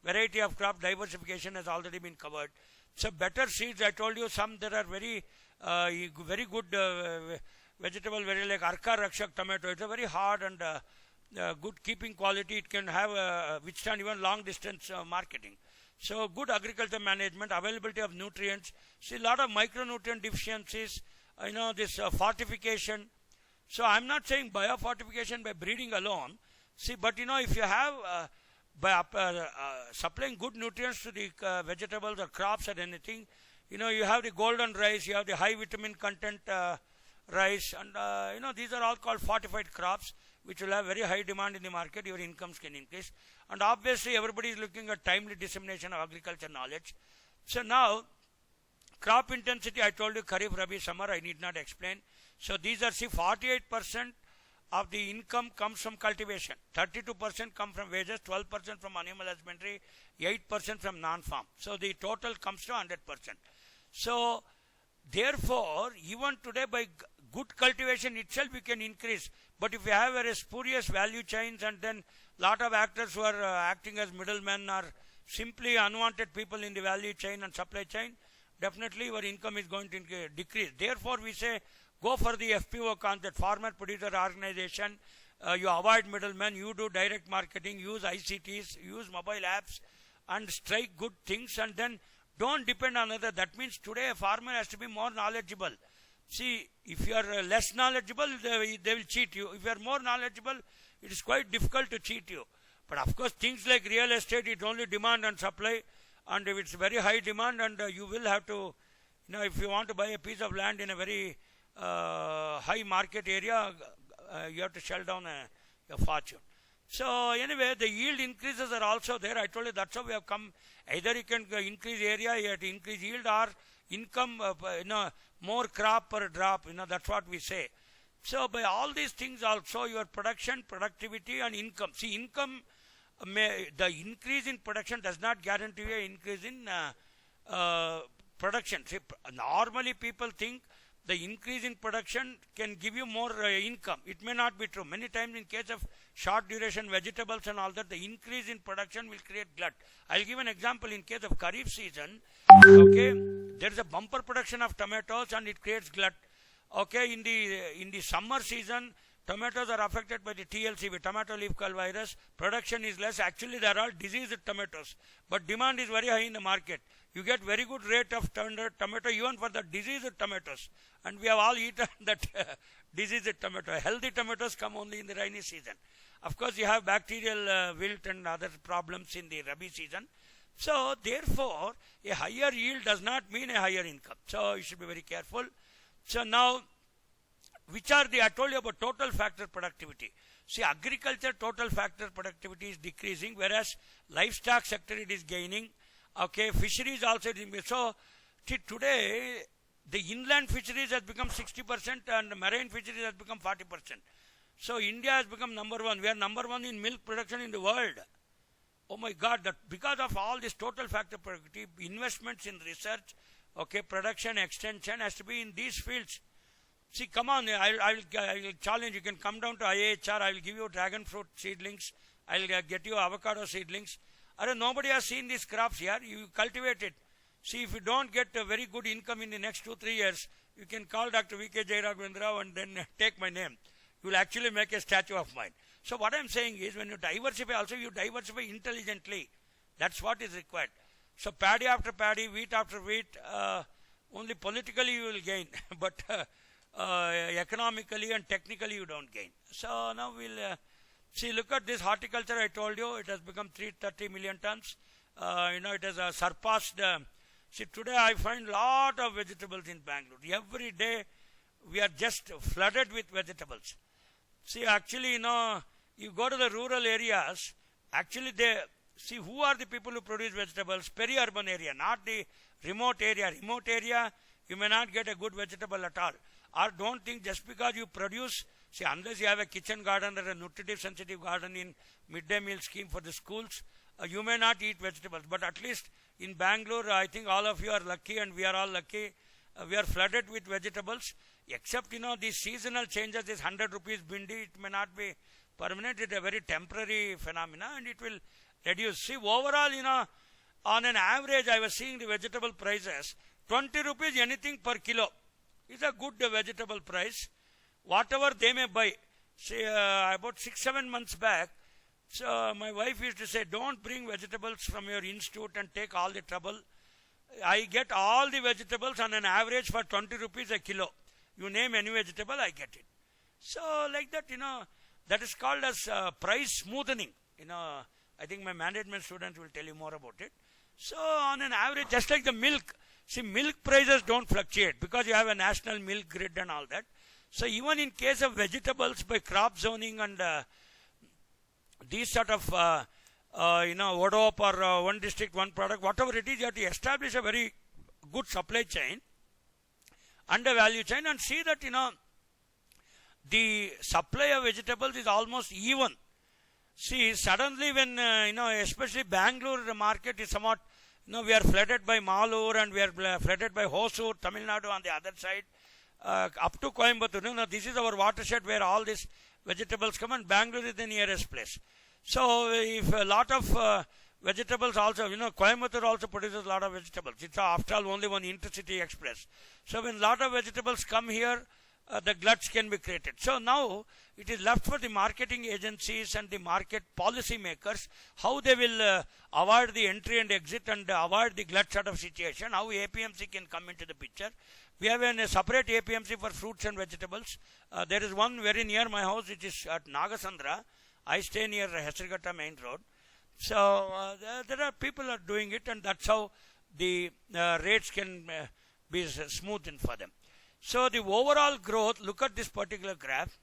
Speaker 2: Variety of crop diversification has already been covered. So better seeds, I told you there are very good vegetable, very like Arka Rakshak tomato. It's a very hard and good keeping quality. It can have withstand even long distance marketing. So good agriculture management, availability of nutrients. See, a lot of micronutrient deficiencies, this fortification. So I'm not saying biofortification by breeding alone. See, but if you have by supplying good nutrients to the vegetables or crops or anything, you have the golden rice, you have the high vitamin content rice, and these are all called fortified crops, which will have very high demand in the market. Your incomes can increase, and obviously everybody is looking at timely dissemination of agriculture knowledge. So now, crop intensity, I told you Kharif, Rabi, summer, I need not explain. So these are, 48% of the income comes from cultivation, 32% come from wages, 12% from animal husbandry, 8% from non-farm. So the total comes to 100%. So therefore, even today by good cultivation itself we can increase. But if you have very spurious value chains, and then lot of actors who are acting as middlemen or simply unwanted people in the value chain and supply chain, definitely your income is going to decrease. Therefore, we say go for the FPO concept, farmer producer organization. You avoid middlemen, you do direct marketing, use ICTs, use mobile apps, and strike good things, and then don't depend on others. That means today a farmer has to be more knowledgeable. See, if you are less knowledgeable, they will cheat you. If you are more knowledgeable, it is quite difficult to cheat you. But of course, things like real estate, it only demand and supply, and if it's very high demand, and you will have to, if you want to buy a piece of land in a very high market area, you have to shell down a fortune. So anyway, the yield increases are also there. I told you that's how we have come. Either you can increase area, you have to increase yield, or income, more crop per drop. That's what we say. So by all these things also, your production, productivity, and income. See, income, the increase in production does not guarantee you an increase in production. See, normally people think the increase in production can give you more income. It may not be true. Many times in case of short duration vegetables and all that, the increase in production will create glut. I'll give an example. In case of Kharif season, okay, there is a bumper production of tomatoes and it creates glut. Okay, in the summer season, tomatoes are affected by the TLCV, tomato leaf curl virus. Production is less. Actually, they are all diseased tomatoes, but demand is very high in the market. You get very good rate of tomato even for the diseased tomatoes, and we have all eaten that diseased tomato. Healthy tomatoes come only in the rainy season. Of course, you have bacterial wilt and other problems in the Rabi season. So, therefore, a higher yield does not mean a higher income. So, you should be very careful. So, now, which are I told you about total factor productivity. See, agriculture total factor productivity is decreasing, whereas livestock sector it is gaining. Okay, fisheries also. So, today, the inland fisheries has become 60% and marine fisheries has become 40%. So, India has become number one. We are number one in milk production in the world. Oh my God, that because of all this total factor productivity, investments in research, okay, production, extension has to be in these fields. See, come on, I will challenge. You can come down to IIHR. I will give you dragon fruit seedlings. I will get you avocado seedlings. Nobody has seen these crops here. You cultivate it. See, if you don't get a very good income in the next 2-3 years, you can call Dr. V.K. Jayaraghavendra and then take my name. You will actually make a statue of mine. So what I am saying is, when you diversify, also you diversify intelligently. That's what is required. So paddy after paddy, wheat after wheat, only politically you will gain, but economically and technically you don't gain. So now we'll see, look at this horticulture. I told you it has become 330 million tons. It has surpassed. See, today I find lot of vegetables in Bangalore. Every day we are just flooded with vegetables. See, actually, you go to the rural areas, actually see who are the people who produce vegetables. Peri-urban area, not the remote area. Remote area, you may not get a good vegetable at all. Or don't think just because you produce, see, unless you have a kitchen garden or a nutritive sensitive garden in midday meal scheme for the schools, you may not eat vegetables. But at least in Bangalore, I think all of you are lucky and we are all lucky. We are flooded with vegetables. Except, these seasonal changes, this 100 rupees bindi, it may not be permanent. It's a very temporary phenomena and it will reduce. See, overall, on an average, I was seeing the vegetable prices, 20 rupees anything per kilo is a good vegetable price. Whatever they may buy. Say, about 6-7 months back, so my wife used to say, don't bring vegetables from your institute and take all the trouble. I get all the vegetables on an average for 20 rupees a kilo. You name any vegetable, I get it. So, like that, that is called as price smoothening. I think my management students will tell you more about it. So, on an average, just like the milk, see, milk prices don't fluctuate because you have a national milk grid and all that. So, even in case of vegetables, by crop zoning and these sort of, ODOP or one district, one product, whatever it is, you have to establish a very good supply chain and a value chain and see that, the supply of vegetables is almost even. See, suddenly when, especially Bangalore, the market is somewhat, we are flooded by Malur and we are flooded by Hosur, Tamil Nadu on the other side, up to Coimbatore. This is our watershed where all these vegetables come, and Bangalore is the nearest place. So, if a lot of vegetables also, Coimbatore also produces a lot of vegetables. It's after all only one intercity express. So, when a lot of vegetables come here, the gluts can be created. So, now it is left for the marketing agencies and the market policy makers how they will avoid the entry and exit and avoid the glut sort of situation, how APMC can come into the picture. We have a separate APMC for fruits and vegetables. There is one very near my house, which is at Nagasandra. I stay near Hesarghatta main road. So, there are people are doing it, and that's how the rates can be smoothened for them. So the overall growth, look at this particular graph.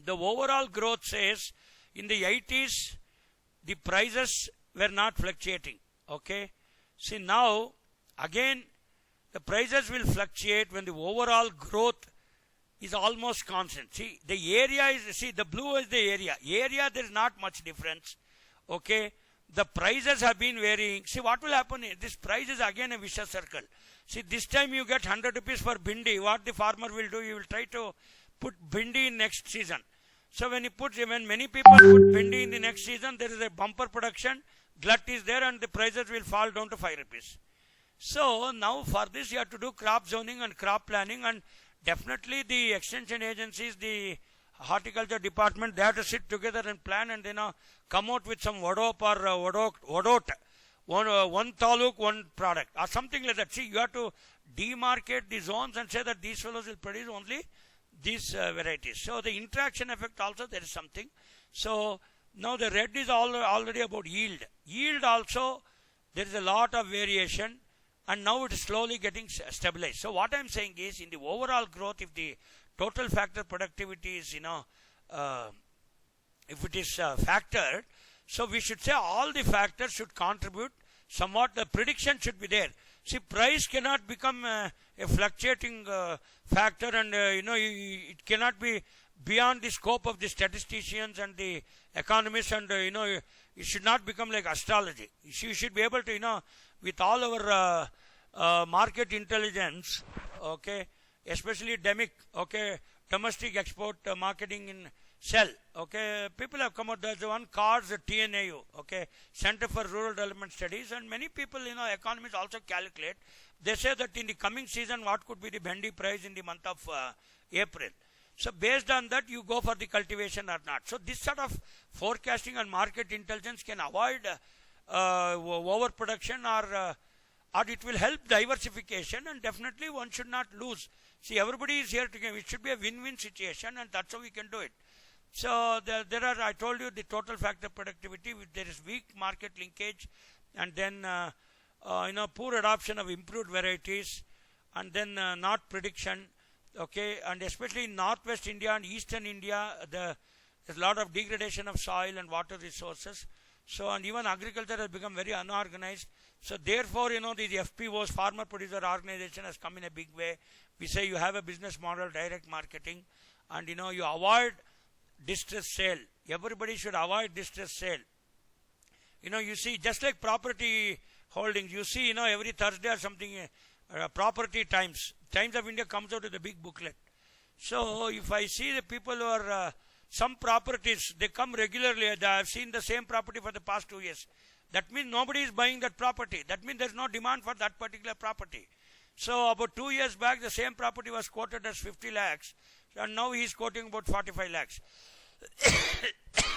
Speaker 2: The overall growth says in the 80s, the prices were not fluctuating. Okay. See now, again, the prices will fluctuate when the overall growth is almost constant. See, the area is, see, the blue is the area. Area, there is not much difference. Okay. The prices have been varying. See, what will happen is, this price is again a vicious circle. See, this time you get 100 rupees for bindi. What the farmer will do, he will try to put bindi in next season. So when many people put bindi in the next season, there is a bumper production, glut is there, and the prices will fall down to 5 rupees. So now for this you have to do crop zoning and crop planning, and definitely the extension agencies, the horticulture department, they have to sit together and plan and come out with some wadop or wadot, one taluk, one product or something like that. See, you have to demarcate the zones and say that these fellows will produce only these varieties. So the interaction effect also, there is something. So now the red is already about yield. Yield also, there is a lot of variation, and now it is slowly getting stabilized. So what I am saying is, in the overall growth, if the total factor productivity is, if it is factored, so we should say all the factors should contribute somewhat. The prediction should be there. See, price cannot become a fluctuating factor, and it cannot be beyond the scope of the statisticians and the economists, and it should not become like astrology. You should be able to, with all our market intelligence, okay, especially DEMIC, okay, domestic export marketing in cell, okay, people have come out. There's one CARS, TNAU, okay, Center for Rural Development Studies, and many people, economists also calculate. They say that in the coming season, what could be the bhendi price in the month of April. So based on that, you go for the cultivation or not. So this sort of forecasting and market intelligence can avoid overproduction, or it will help diversification, and definitely one should not lose. See, everybody is here together. It should be a win-win situation, and that's how we can do it. So there are, I told you, the total factor productivity. There is weak market linkage, and then poor adoption of improved varieties, and then not prediction. Okay, and especially in northwest India and eastern India, there's a lot of degradation of soil and water resources. So, and even agriculture has become very unorganized. So therefore, the FPOs, farmer producer organization, has come in a big way. We say you have a business model, direct marketing, and you avoid distress sale. Everybody should avoid distress sale. You see, just like property holdings, you see, every Thursday or something, property Times of India comes out with a big booklet. So if I see the people who are some properties, they come regularly. I have seen the same property for the past 2 years. That means nobody is buying that property. That means there is no demand for that particular property. So about 2 years back, the same property was quoted as 50 lakhs, and now he is quoting about 45 lakhs.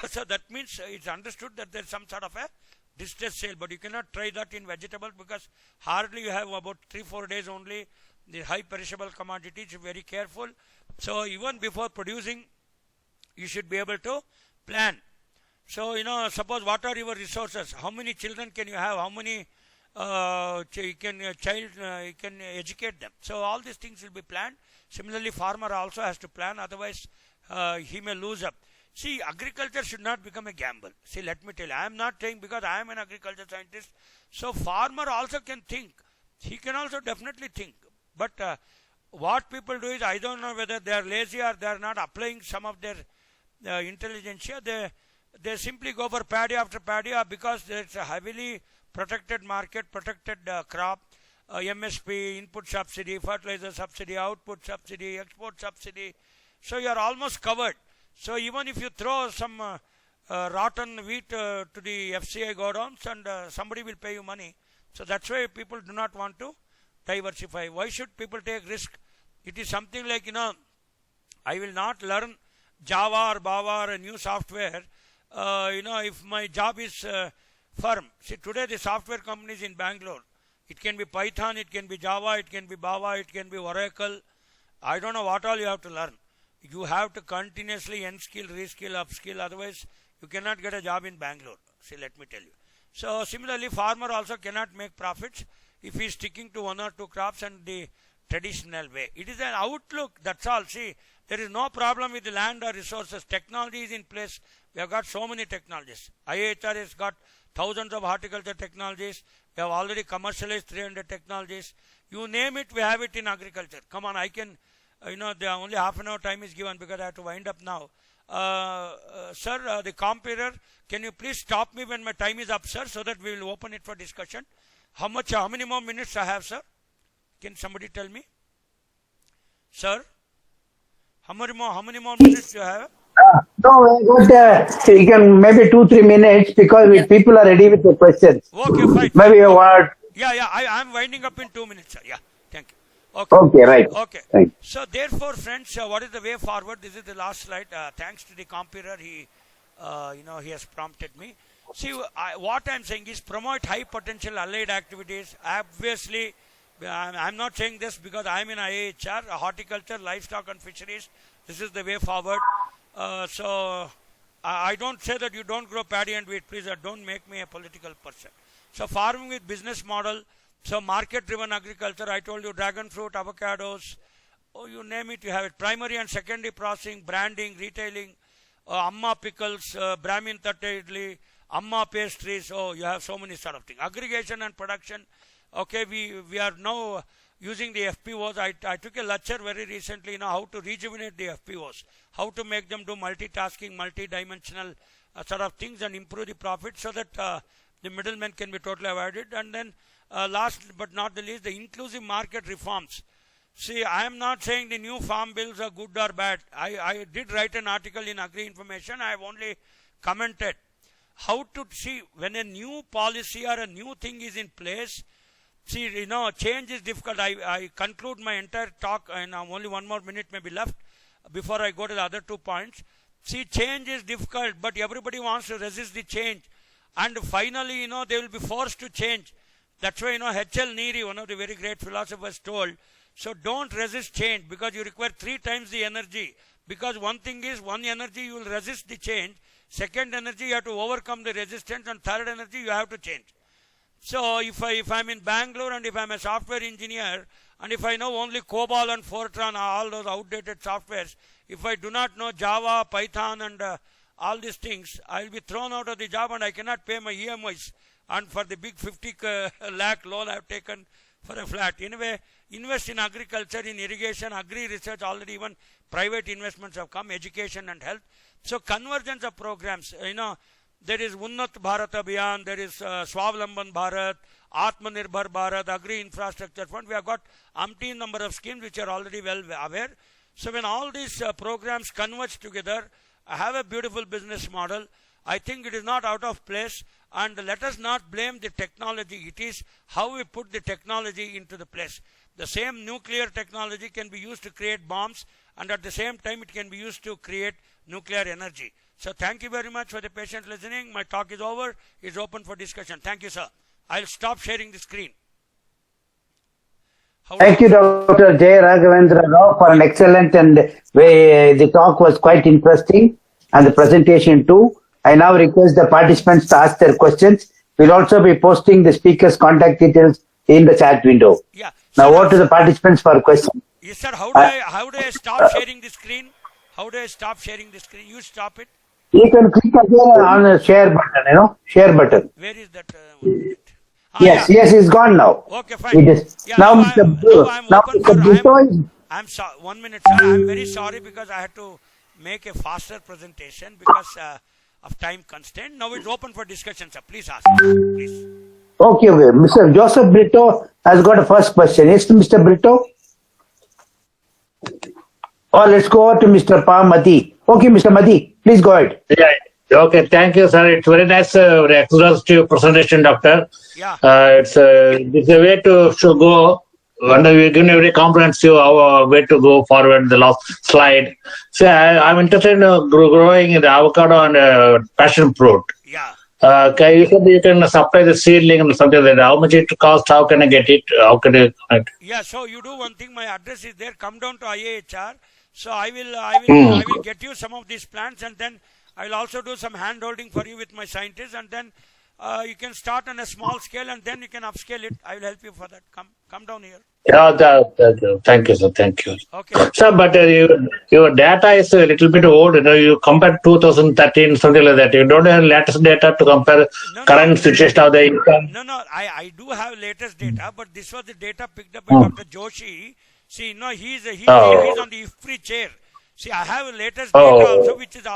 Speaker 2: So that means it's understood that there is some sort of a distress sale, but you cannot try that in vegetables, because hardly you have about 3-4 days only. The high perishable commodities, very careful. So even before producing, you should be able to plan. So suppose what are your resources? How many children can you have? How many you can educate them? So all these things will be planned. Similarly, farmer also has to plan, otherwise he may lose up. See, agriculture should not become a gamble. See, let me tell you, I am not saying because I am an agriculture scientist. So farmer also can think. He can also definitely think. But what people do is, I don't know whether they are lazy or they are not applying some of their intelligentsia. They simply go for paddy after paddy, because there is a heavily protected market, protected crop, MSP, input subsidy, fertilizer subsidy, output subsidy, export subsidy. So you are almost covered. So even if you throw some rotten wheat to the FCI godowns, and somebody will pay you money. So that's why people do not want to diversify. Why should people take risk? It is something like, I will not learn Java or Bava or a new software, if my job is firm. See, today the software companies in Bangalore, it can be Python, it can be Java, it can be Bava, it can be Oracle. I don't know what all you have to learn. You have to continuously unskill, reskill, upskill, otherwise you cannot get a job in Bangalore. See, let me tell you. So similarly, farmer also cannot make profits if he is sticking to one or two crops and the traditional way. It is an outlook, that's all. See, there is no problem with the land or resources. Technology is in place. We have got so many technologies. IIHR has got thousands of horticulture technologies. We have already commercialized 300 technologies. You name it, we have it in agriculture. Come on, I can, there only half an hour time is given because I have to wind up now. Sir, the computer, can you please stop me when my time is up, sir, so that we will open it for discussion? How many more minutes I have, sir? Can somebody tell me? Sir? How many more minutes do you have?
Speaker 4: No, but you can maybe 2-3 minutes because if people are ready with the questions.
Speaker 2: Okay, fine.
Speaker 4: Maybe a word.
Speaker 2: Yeah, I am winding up in 2 minutes, sir. Yeah, thank you.
Speaker 4: Okay, right.
Speaker 2: Okay.
Speaker 4: Right.
Speaker 2: So, therefore, friends, what is the way forward? This is the last slide. Thanks to the computer, he has prompted me. See, what I am saying is promote high potential allied activities. Obviously, I am not saying this because I am in IIHR, horticulture, livestock and fisheries. This is the way forward. So, I don't say that you don't grow paddy and wheat. Please don't make me a political person. So, farming with business model. So, market-driven agriculture. I told you dragon fruit, avocados. Oh, you name it, you have it. Primary and secondary processing, branding, retailing, Amma pickles, Brahmin tatte idli, Amma pastries. Oh, you have so many sort of things. Aggregation and production. Okay, we are now using the FPOs. I took a lecture very recently, how to rejuvenate the FPOs, how to make them do multitasking, multi-dimensional sort of things and improve the profit so that the middlemen can be totally avoided. And then last but not the least, the inclusive market reforms. See, I am not saying the new farm bills are good or bad. I did write an article in Agri Information. I have only commented how to see when a new policy or a new thing is in place. See, change is difficult. I conclude my entire talk and only 1 more minute may be left before I go to the other 2 points. See, change is difficult, but everybody wants to resist the change. And finally, they will be forced to change. That's why, H.L. Neary, one of the very great philosophers, told, so don't resist change because you require 3 times the energy. Because one thing is, one energy you will resist the change. Second energy you have to overcome the resistance. And third energy you have to change. So if I'm in Bangalore and if I'm a software engineer and if I know only COBOL and Fortran, all those outdated softwares, if I do not know Java, Python and all these things, I'll be thrown out of the job and I cannot pay my EMIs. And for the big 50 lakh loan I've taken for a flat. Anyway, invest in agriculture, in irrigation, agri research, already even private investments have come, education and health. So convergence of programs, there is Unnat Bharat Abhiyan, there is Swavlamban Bharat, Atmanirbhar Bharat, Agri Infrastructure Fund. We have got umpteen number of schemes which are already well aware. So when all these programs converge together, have a beautiful business model. I think it is not out of place, and let us not blame the technology. It is how we put the technology into the place. The same nuclear technology can be used to create bombs, and at the same time it can be used to create nuclear energy. So thank you very much for the patient listening. My talk is over. It's open for discussion. Thank you, sir. I'll stop sharing the screen.
Speaker 4: Thank you, Dr. J. Raghavendra Rao, for an excellent and the talk was quite interesting and the presentation too. I now request the participants to ask their questions. We'll also be posting the speaker's contact details in the chat window.
Speaker 2: Yeah.
Speaker 4: Now, over to the participants for questions.
Speaker 2: Yes, sir. How do I stop sharing the screen? How do I stop sharing the screen? You stop it.
Speaker 4: You can click again on the share button, share button.
Speaker 2: Where is that?
Speaker 4: Yes, it's gone now.
Speaker 2: Okay, fine.
Speaker 4: It is.
Speaker 2: Yeah,
Speaker 4: now,
Speaker 2: I'm open
Speaker 4: Mr.
Speaker 2: I'm sorry. 1 minute, sir. I'm very sorry because I had to make a faster presentation because of time constraint. Now it's open for discussion, sir. Please ask. Please.
Speaker 4: Okay. Mr. Joseph Brito has got a first question. Yes, Mr. Brito? Or let's go over to Mr. Mati. Okay, Mr. Mati, please go ahead.
Speaker 5: Yeah. Okay, thank you, sir. It's very nice, very exhaustive presentation, doctor.
Speaker 2: Yeah.
Speaker 5: It's a way to go. When we're given a very comprehensive way to go forward. The last slide. So I'm interested in growing the avocado and passion fruit.
Speaker 2: Yeah.
Speaker 5: You said you can supply the seedling and something like that. How much it cost? How can I get it? How can I connect?
Speaker 2: Yeah. So you do one thing. My address is there. Come down to IIHR. So I will get you some of these plants, and then I will also do some hand holding for you with my scientists, and then you can start on a small scale and then you can upscale it. I will help you for that. Come down here.
Speaker 5: Yeah, thank you, sir. Thank you.
Speaker 2: Okay.
Speaker 5: Sir, but your data is a little bit old. You compared 2013, something like that. You don't have latest data to compare current situation of the income.
Speaker 2: No. I do have latest data, but this was the data picked up by Dr. Joshi. See, no, he's on the IFPRI chair. See, I have latest data also, which is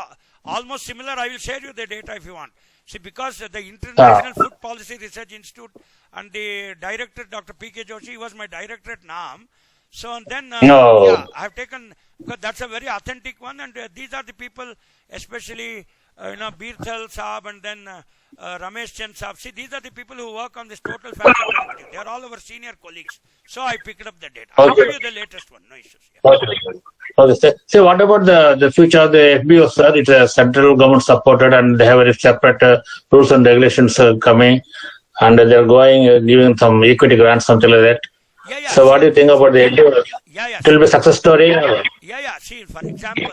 Speaker 2: almost similar. I will share you the data if you want. See, because the International Food Policy Research Institute and the director, Dr. P.K. Joshi, was my director at NAM. So, and then, I have taken, because that's a very authentic one, and these are the people, especially, Birthal Saab and then Ramesh Chand Saab. See, these are the people who work on this total factor productivity. They are all our senior colleagues. So, I picked up the data. I'll give you the latest one. No issues. Yeah.
Speaker 5: Okay. So, what about the future of the FBO, sir? It's a central government supported and they have very separate rules and regulations coming, and they're going, giving some equity grants, something like that.
Speaker 2: Yeah.
Speaker 5: So, what do you think about the FBO?
Speaker 2: Yeah.
Speaker 5: It will be a success story?
Speaker 2: Yeah. See, for example,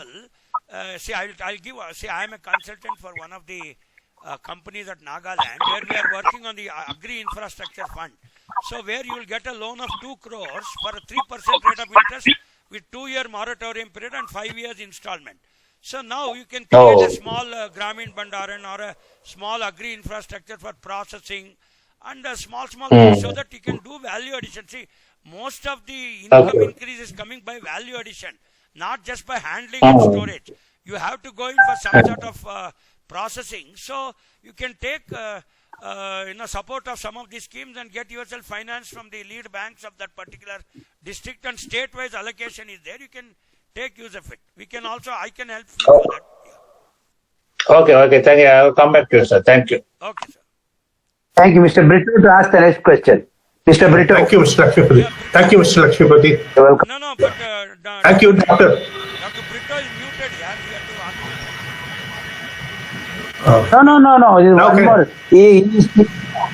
Speaker 2: I'll give, I am a consultant for one of the companies at Nagaland where we are working on the Agri Infrastructure Fund. So, where you will get a loan of 2 crores for a 3% rate of interest with 2-year moratorium period and 5 years installment. So now you can create a small Gramin Bhandaran or a small agri infrastructure for processing and a small things so that you can do value addition. See, most of the income increase is coming by value addition, not just by handling and storage. You have to go in for some sort of processing. So you can take support of some of these schemes and get yourself financed from the lead banks of that particular district, and state-wise allocation is there. You can take use of it. I can help you for that. Yeah.
Speaker 5: Okay. Thank you. I will come back to you, sir. Thank you.
Speaker 2: Okay, sir.
Speaker 4: Thank you, Mr. Brito, to ask the next question. Mr. Brito.
Speaker 6: Thank you, Mr. Lakshmipati. Thank you, Mr. Lakshmipati.
Speaker 4: You're welcome.
Speaker 2: No, but
Speaker 6: Thank you, Doctor.
Speaker 2: Dr. Brito is muted. Yeah, we have to answer.
Speaker 4: No. There's one
Speaker 6: Okay.
Speaker 4: more. His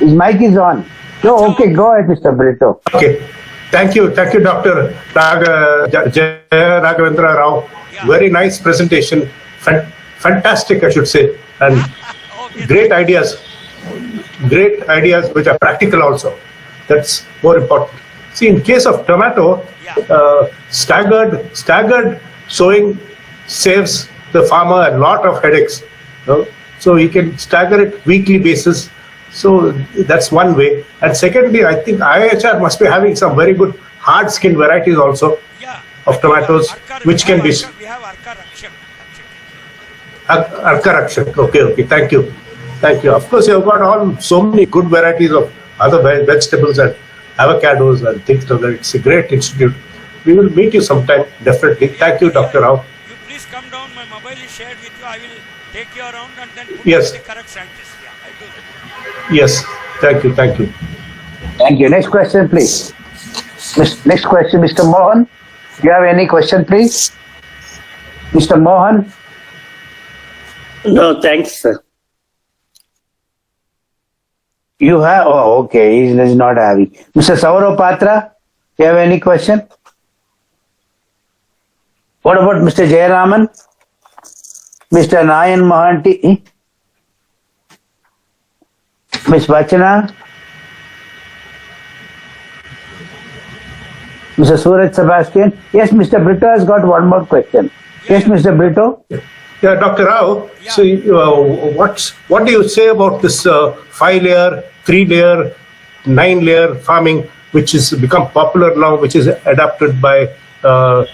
Speaker 4: mic is on. So, okay, go ahead, Mr. Brito.
Speaker 6: Okay. Thank you, Dr. Jaya Raghavendra Rao.
Speaker 2: Yeah.
Speaker 6: Very nice presentation. Fantastic, I should say. And
Speaker 2: Okay.
Speaker 6: great ideas which are practical also. That's more important. See, in case of tomato, staggered sowing saves the farmer a lot of headaches. So you can stagger it weekly basis. So that's one way. And secondly, I think IHR must be having some very good hard skin varieties also of tomatoes, which can be.
Speaker 2: We have Arka Rakshak.
Speaker 6: Arka Rakshak. Okay. Thank you. Of course, you've got so many good varieties of other vegetables and avocados and things like that. It's a great institute. We will meet you sometime, definitely. Thank you, Dr. Rao.
Speaker 2: You please come down. My mobile is shared with you. I will take you around and then put
Speaker 6: Yes.
Speaker 2: the correct scientist. Yeah, I'll do that.
Speaker 6: Yes. Thank you.
Speaker 4: Thank you. Next question, please. Next question, Mr. Mohan. Do you have any question, please? Mr. Mohan?
Speaker 7: No, thanks, sir.
Speaker 4: You have? Oh, okay. He's not having. Mr. Saurav Patra, do you have any question? What about Mr. Jayaraman? Mr. Nayan Mahanti? Ms. Bachana? Mr. Suraj Sebastian? Yes, Mr. Brito has got one more question. Yes, Mr. Brito?
Speaker 6: Yeah, Dr. Rao.
Speaker 2: Yeah.
Speaker 6: So, what do you say about this 5-layer, 3-layer, 9-layer farming, which has become popular now, which is adopted by Dr.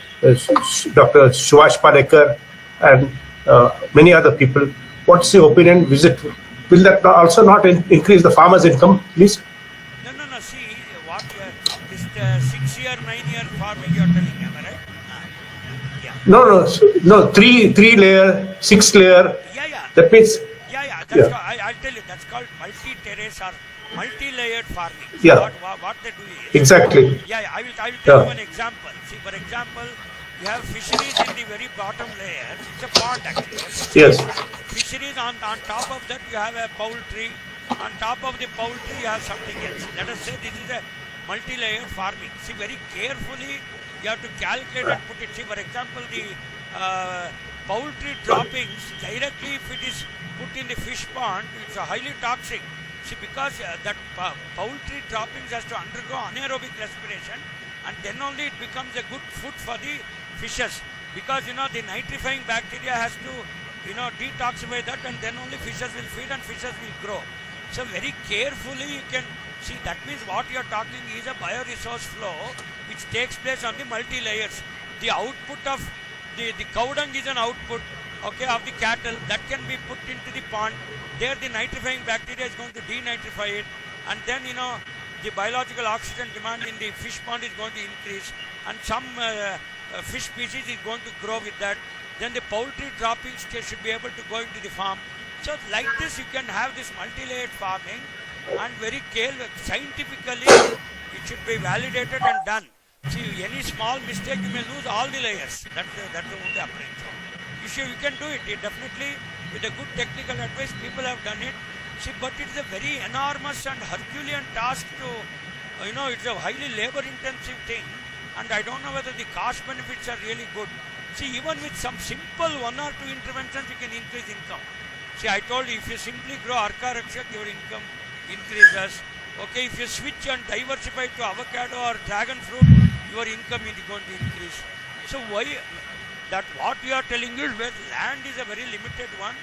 Speaker 6: Subhash Palekar and many other people? What's your opinion? Will that also not increase the farmer's income, please?
Speaker 2: No. See, what this 6-year, 9-year farming you are telling, am I right?
Speaker 6: No. 3-layer, 6-layer.
Speaker 2: Yeah.
Speaker 6: That means.
Speaker 2: Yeah. I'll tell you. That's called multi-terrace or multi-layered farming. So
Speaker 6: Yeah.
Speaker 2: What they do is.
Speaker 6: Exactly.
Speaker 2: Yeah. I will tell you an example. See, for example, you have fisheries in the very bottom layer. It's a pond actually.
Speaker 6: Yes.
Speaker 2: Fisheries on top of that you have a poultry. On top of the poultry you have something else. Let us say this is a multi-layered farming. See, very carefully you have to calculate and put it. See, for example, the poultry droppings directly, if it is put in the fish pond, it's a highly toxic. See, because that poultry droppings has to undergo anaerobic respiration, and then only it becomes a good food for the fishes. Because the nitrifying bacteria has to detoxify that, and then only fishes will feed and fishes will grow. So very carefully you can see, that means what you are talking is a bioresource flow which takes place on the multi-layers. The output of the cow dung is an output, okay, of the cattle that can be put into the pond. There the nitrifying bacteria is going to denitrify it, and then the biological oxygen demand in the fish pond is going to increase, and some fish species is going to grow with that. Then the poultry droppings should be able to go into the farm. So like this you can have this multi-layered farming, and very scientifically it should be validated and done. See, any small mistake you may lose all the layers. That's the only approach. You can do it. Definitely with a good technical advice people have done it. See, but it's a very enormous and Herculean task to, it's a highly labor intensive thing, and I don't know whether the cost benefits are really good. See, even with some simple 1 or 2 interventions you can increase income. See, I told you, if you simply grow Arka Rakshak, your income increases. Okay, if you switch and diversify to avocado or dragon fruit, your income is going to increase. So why that what you are telling is where land is a very limited one.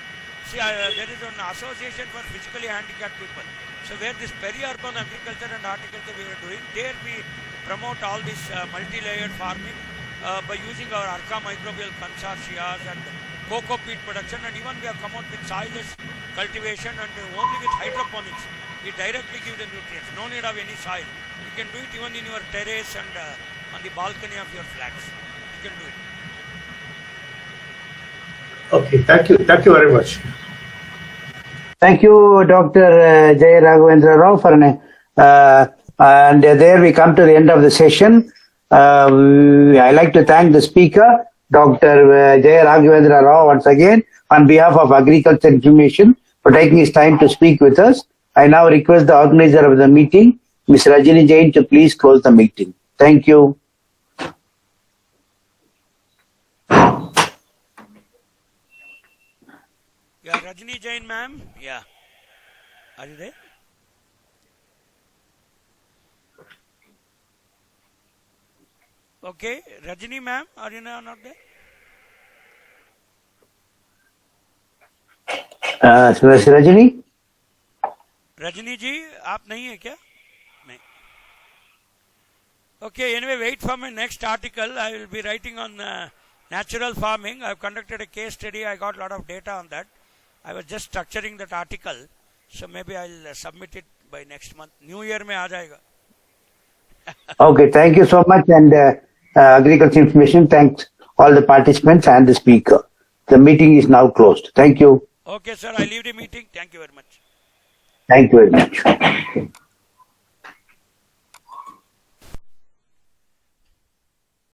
Speaker 2: See, there is an association for physically handicapped people. So where this peri-urban agriculture and horticulture we are doing, there we promote all this multi-layered farming by using our Arka microbial consortia and cocoa peat production, and even we have come out with soilless cultivation and only with hydroponics. We directly give the nutrients, no need of any soil. You can do it even in your terrace and on the balcony of your flats. You can do it.
Speaker 6: Okay, thank you very much.
Speaker 4: Thank you, Dr. Jaya Raghavendra Rao, and there we come to the end of the session. I like to thank the speaker, Dr. Jaya Raghavendra Rao, once again on behalf of Agriculture Information for taking his time to speak with us. I now request the organizer of the meeting, Ms. Rajini Jain, to please close the meeting. Thank you.
Speaker 2: Yeah, Rajini Jain, ma'am. Yeah. Are you there? Okay, Rajini ma'am, are you not there?
Speaker 4: Rajini?
Speaker 2: Rajini ji, आप नहीं है क्या? नहीं. Okay, anyway, wait for my next article. I will be writing on natural farming. I have conducted a case study. I got a lot of data on that. I was just structuring that article. So maybe I will submit it by next month. New Year में आ जाएगा.
Speaker 4: Okay, thank you so much. And Agriculture Information thanks all the participants and the speaker. The meeting is now closed. Thank you.
Speaker 2: Okay, sir. I leave the meeting. Thank you very much.
Speaker 4: Thank you very much.